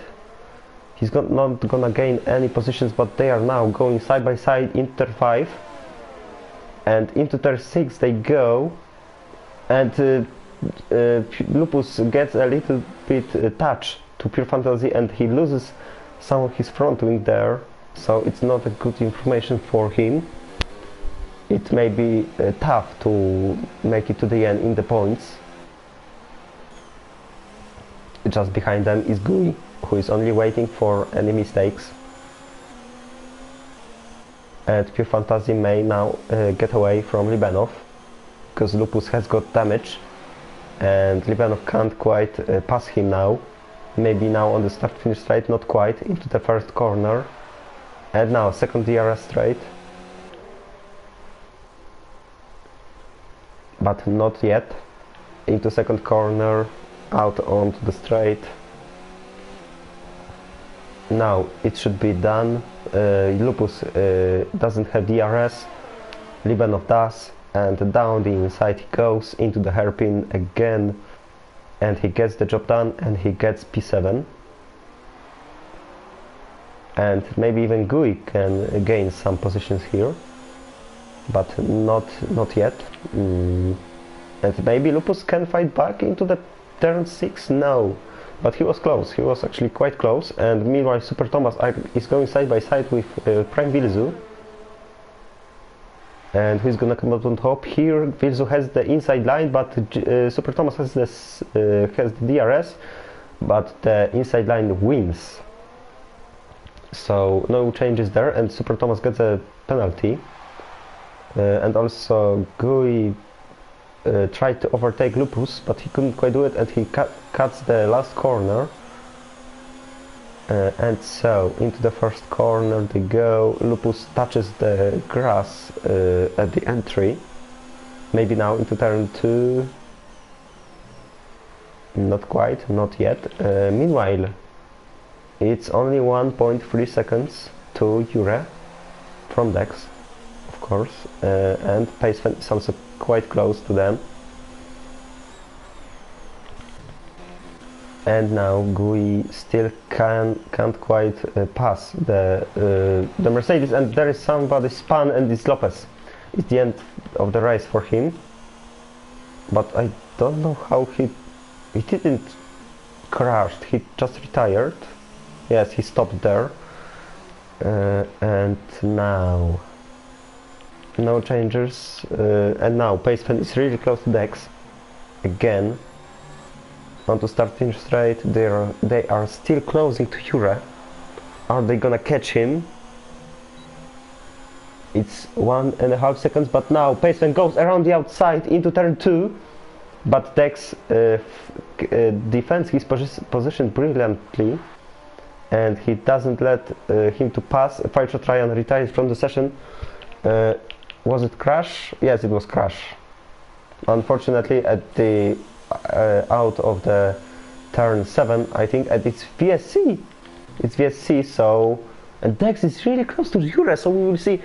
he's not gonna gain any positions, but they are now going side by side into turn 5, and into turn 6 they go, and Lupus gets a little bit touch to Pure Fantasy and he loses some of his front wing there, so it's not a good information for him. It may be tough to make it to the end in the points. Just behind them is Gui, who is only waiting for any mistakes. And Pure Fantasy may now get away from Libenov, because Lupus has got damage and Libenov can't quite pass him now. Maybe now on the start-finish straight, not quite, into the first corner. And now second DRS straight. But not yet. Into second corner, out onto the straight. Now it should be done. Lupus doesn't have DRS, Libenov does, and down the inside he goes into the hairpin again, and he gets the job done, and he gets P7. And maybe even Gui can gain some positions here, but not yet. And maybe Lupus can fight back into the turn 6? No, but he was close, he was actually quite close. And meanwhile Super Thomas is going side by side with Prime Vilzu, and who's gonna come up on top here? Vilzu has the inside line, but Super Thomas has the DRS, but the inside line wins. So no changes there, and Super Thomas gets a penalty. And also Gui tried to overtake Lupus, but he couldn't quite do it, and he cuts the last corner. And so into the first corner they go. Lupus touches the grass at the entry. Maybe now into turn 2. Not quite, not yet. Meanwhile, it's only 1.3 seconds to ERO from Dex, of course, and Pacefan is also quite close to them. And now Gui still can't quite pass the Mercedes, and there is somebody spun, and it's Lopez. It's the end of the race for him, but I don't know how he didn't crash, he just retired. Yes, he stopped there. And now no changes, and now Pacefan is really close to Dex again. Onto starting straight, they are still closing to ERO. Are they gonna catch him? It's 1.5 seconds, but now Pacefan goes around the outside into turn 2, but Dex defends his position brilliantly, and he doesn't let him to pass. Falschot Ryan retires from the session. Was it crash? Yes, it was crash. Unfortunately, at the out of the turn 7, I think, and it's VSC. It's VSC, so, and Dex is really close to Jure, so we will see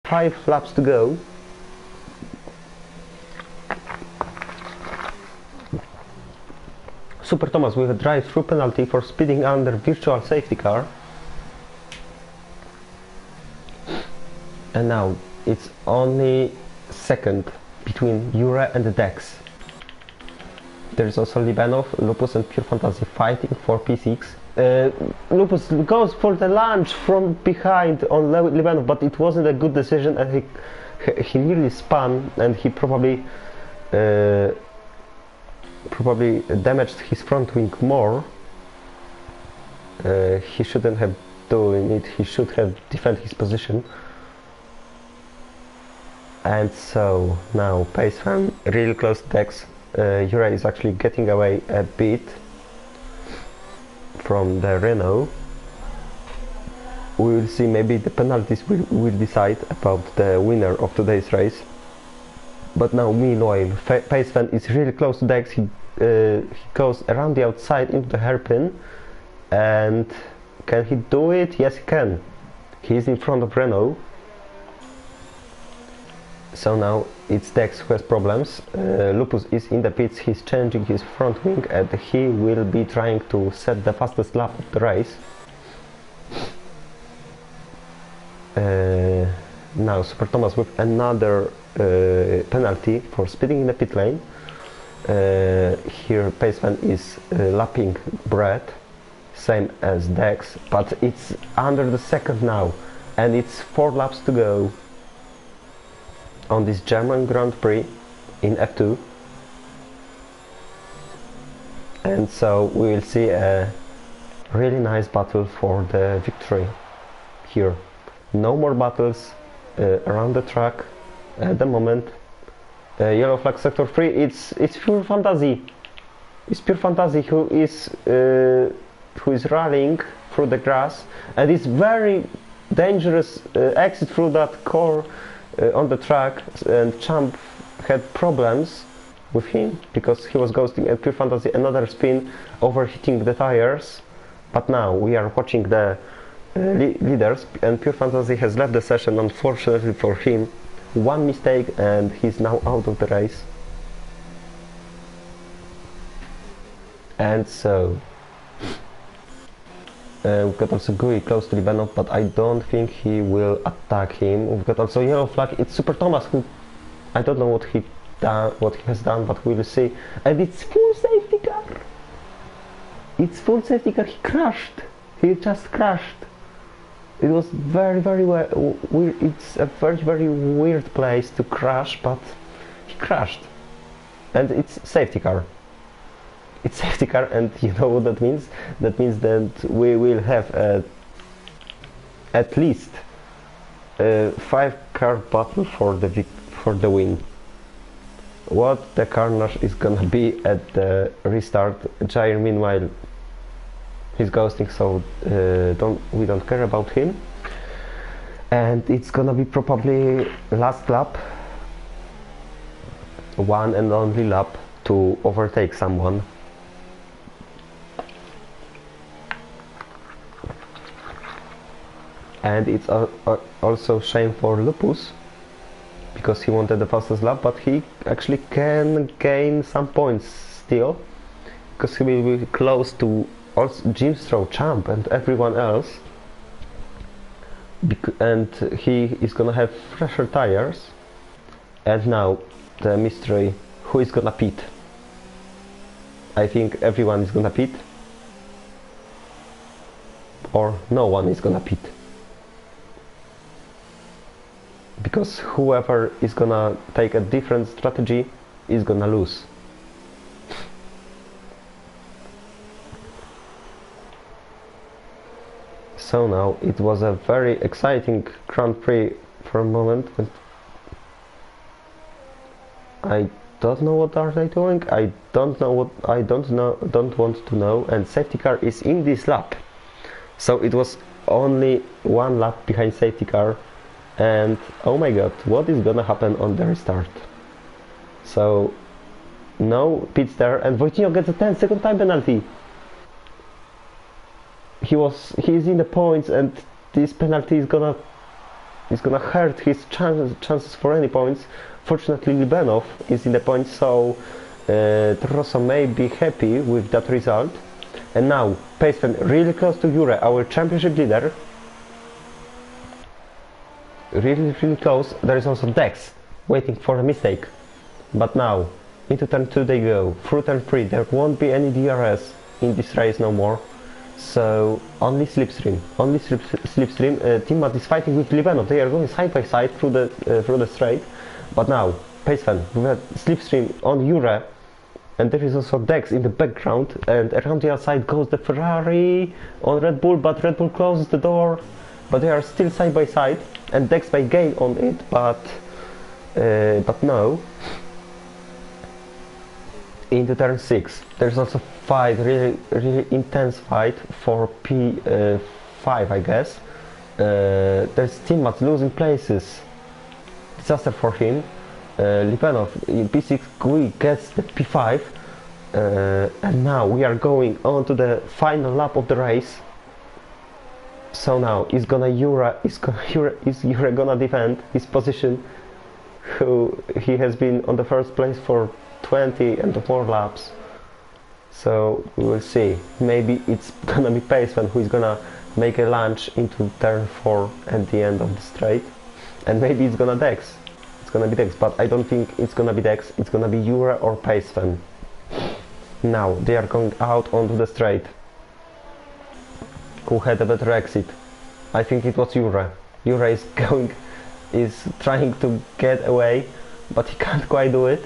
5 laps to go. Super Thomas with a drive-through penalty for speeding under virtual safety car. And now it's only second between Jure and the Dex. There is also Libanov, Lupus and Pure Fantasy fighting for P6. Lupus goes for the lunge from behind on Libanov, but it wasn't a good decision, and he nearly spun, and he probably damaged his front wing more. He shouldn't have done it. He should have defended his position. And so now pace fan really close to Dex. Jure is actually getting away a bit from the Renault. We will see, maybe the penalties will decide about the winner of today's race. But now meanwhile, pace fan is really close to Dex. He goes around the outside into the hairpin, and can he do it? Yes, he can. He is in front of Renault. So now it's Dex who has problems. Lupus is in the pits, he's changing his front wing, and he will be trying to set the fastest lap of the race. Now Super Thomas with another penalty for speeding in the pit lane. Here Paceman is lapping Brett, same as Dex, but it's under the second now, and it's 4 laps to go on this German Grand Prix in F2. And so we will see a really nice battle for the victory here. No more battles around the track at the moment. Yellow flag sector 3, it's Pure Fantasy. It's Pure Fantasy who is rallying through the grass, and it's very dangerous exit through that core on the track, and Champ had problems with him because he was ghosting at Pure Fantasy, another spin, overheating the tires. But now we are watching the leaders, and Pure Fantasy has left the session, unfortunately for him. One mistake and he's now out of the race. And so we've got also Gui close to Libanov, but I don't think he will attack him. We've got also yellow flag. It's Super Thomas, who I don't know what he has done, but we'll see. And it's full safety car. It's full safety car. He crashed. He just crashed. It was very weird. It's a very weird place to crash, but he crashed. And it's safety car. It's safety car, and you know what that means? That means that we will have at least a 5-car battle for the win. What the carnage is gonna be at the restart. Jair, meanwhile, he's ghosting, so we don't care about him. And it's gonna be probably last lap, one and only lap to overtake someone. And it's also shame for Lupus, because he wanted the fastest lap, but he actually can gain some points still, because he will be close to also Jimstro, Champ and everyone else, and he is gonna have fresher tires. And now the mystery, who is gonna pit? I think everyone is gonna pit, or no one is gonna pit, because whoever is gonna take a different strategy is gonna lose. So now it was a very exciting Grand Prix for a moment, but I don't know what are they doing. I don't want to know. And safety car is in this lap, so it was only one lap behind safety car. And oh my god, what is gonna happen on the restart? So no pits there, and Wojtinho gets a 10-second time penalty. He's in the points, and this penalty is gonna hurt his chances for any points. Fortunately, Libanov is in the points, so Rosso may be happy with that result. And now Paceman really close to Jure, our championship leader. Really close. There is also Dex waiting for a mistake. But now into turn 2 they go. Through turn 3 there won't be any DRS in this race no more. So only slipstream. Team Matt is fighting with Libanov. They are going side by side through the straight. But now Paceman with a slipstream on Jure, and there is also Dex in the background, and around the outside goes the Ferrari on Red Bull, but Red Bull closes the door. But they are still side by side, and Dex may gain on it, but no. Into turn 6 there's also fight, really intense fight for P5, I guess. There's Team Matt losing places, disaster for him. Libanov in P6 Gui gets the P5, and now we are going on to the final lap of the race. So now is Jure gonna defend his position, who he has been on the first place for 20 and more laps. So we will see. Maybe it's gonna be Paceman who is gonna make a lunge into turn 4 at the end of the straight, and maybe it's gonna Dex. It's gonna be Dex, but I don't think it's gonna be Dex. It's gonna be Jure or Paceman. Now they are going out onto the straight. Who had a better exit? I think it was Jure. Jure is trying to get away, but he can't quite do it.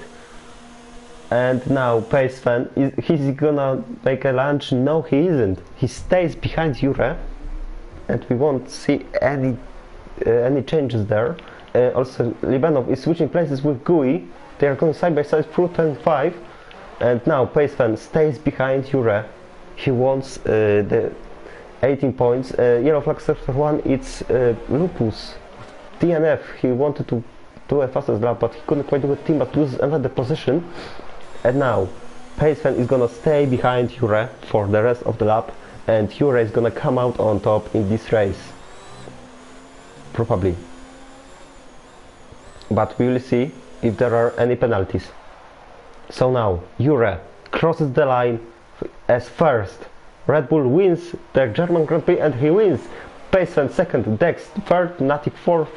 And now Paceman, he's gonna make a lunge? No, he isn't. He stays behind Jure, and we won't see any changes there. Also, Libanov is switching places with Gui. They are going side by side through turn 5, and now Paceman stays behind Jure. He wants the 18 points. Yellow flag sector 1. It's Lupus DNF. He wanted to do a fastest lap, but he couldn't quite do it. Team but loses another position. And now Paceman is gonna stay behind Jure for the rest of the lap, and Jure is gonna come out on top in this race, probably. But we will see if there are any penalties. So now Jure crosses the line as first. Red Bull wins the German Grand Prix, and he wins. Paceman second, Dex third, Natik fourth,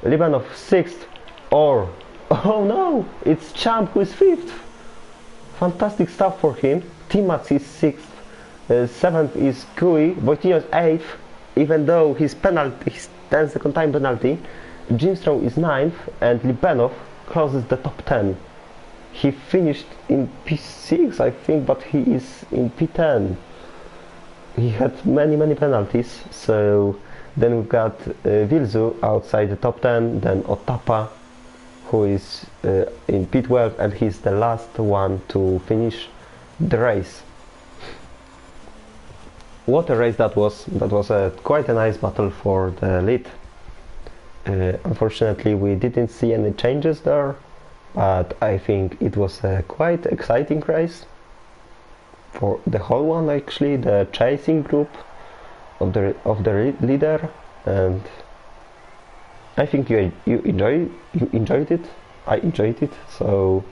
Libanov sixth, or oh no, it's Champ who is fifth. Fantastic stuff for him. Timac is 6th, 7th is Kui, Wojtinho is 8th, even though his 10-second time penalty. Jimstrom is 9th, and Libanov closes the top 10. He finished in P6, I think, but he is in P10. He had many penalties, so then we've got Vilzu outside the top 10, then Otapa, who is in P12, and he's the last one to finish the race. What a race that was! That was quite a nice battle for the lead. Unfortunately, we didn't see any changes there, but I think it was a quite exciting race for the whole one. Actually, the chasing group of the leader, and I think you enjoyed it. I enjoyed it. So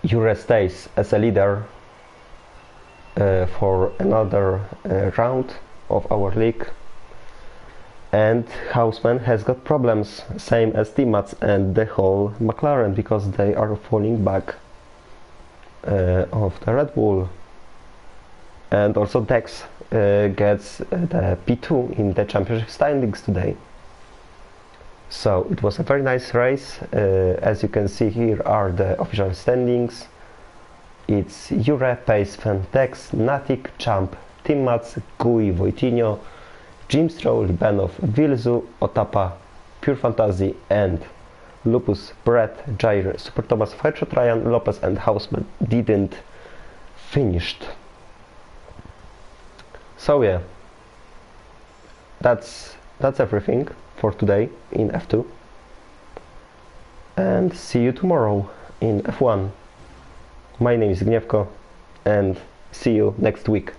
Jure stays as a leader for another round of our league, and Houseman has got problems, same as Timats and the whole McLaren, because they are falling back of the Red Bull. And also Dex gets the P2 in the championship standings today. So it was a very nice race. As you can see, here are the official standings. It's Jure, Paceman, Dex, Natik, Champ, Timmats, Gui, Wojtinho, Jimstro, Libanov, Vilzu, Otapa, Pure Fantasy and Lupus, Brett, Jair, Super Thomas, Headshot Ryan, Lopez and Houseman didn't finished. So yeah, that's everything for today in F2, and see you tomorrow in F1. My name is Gniewko and see you next week.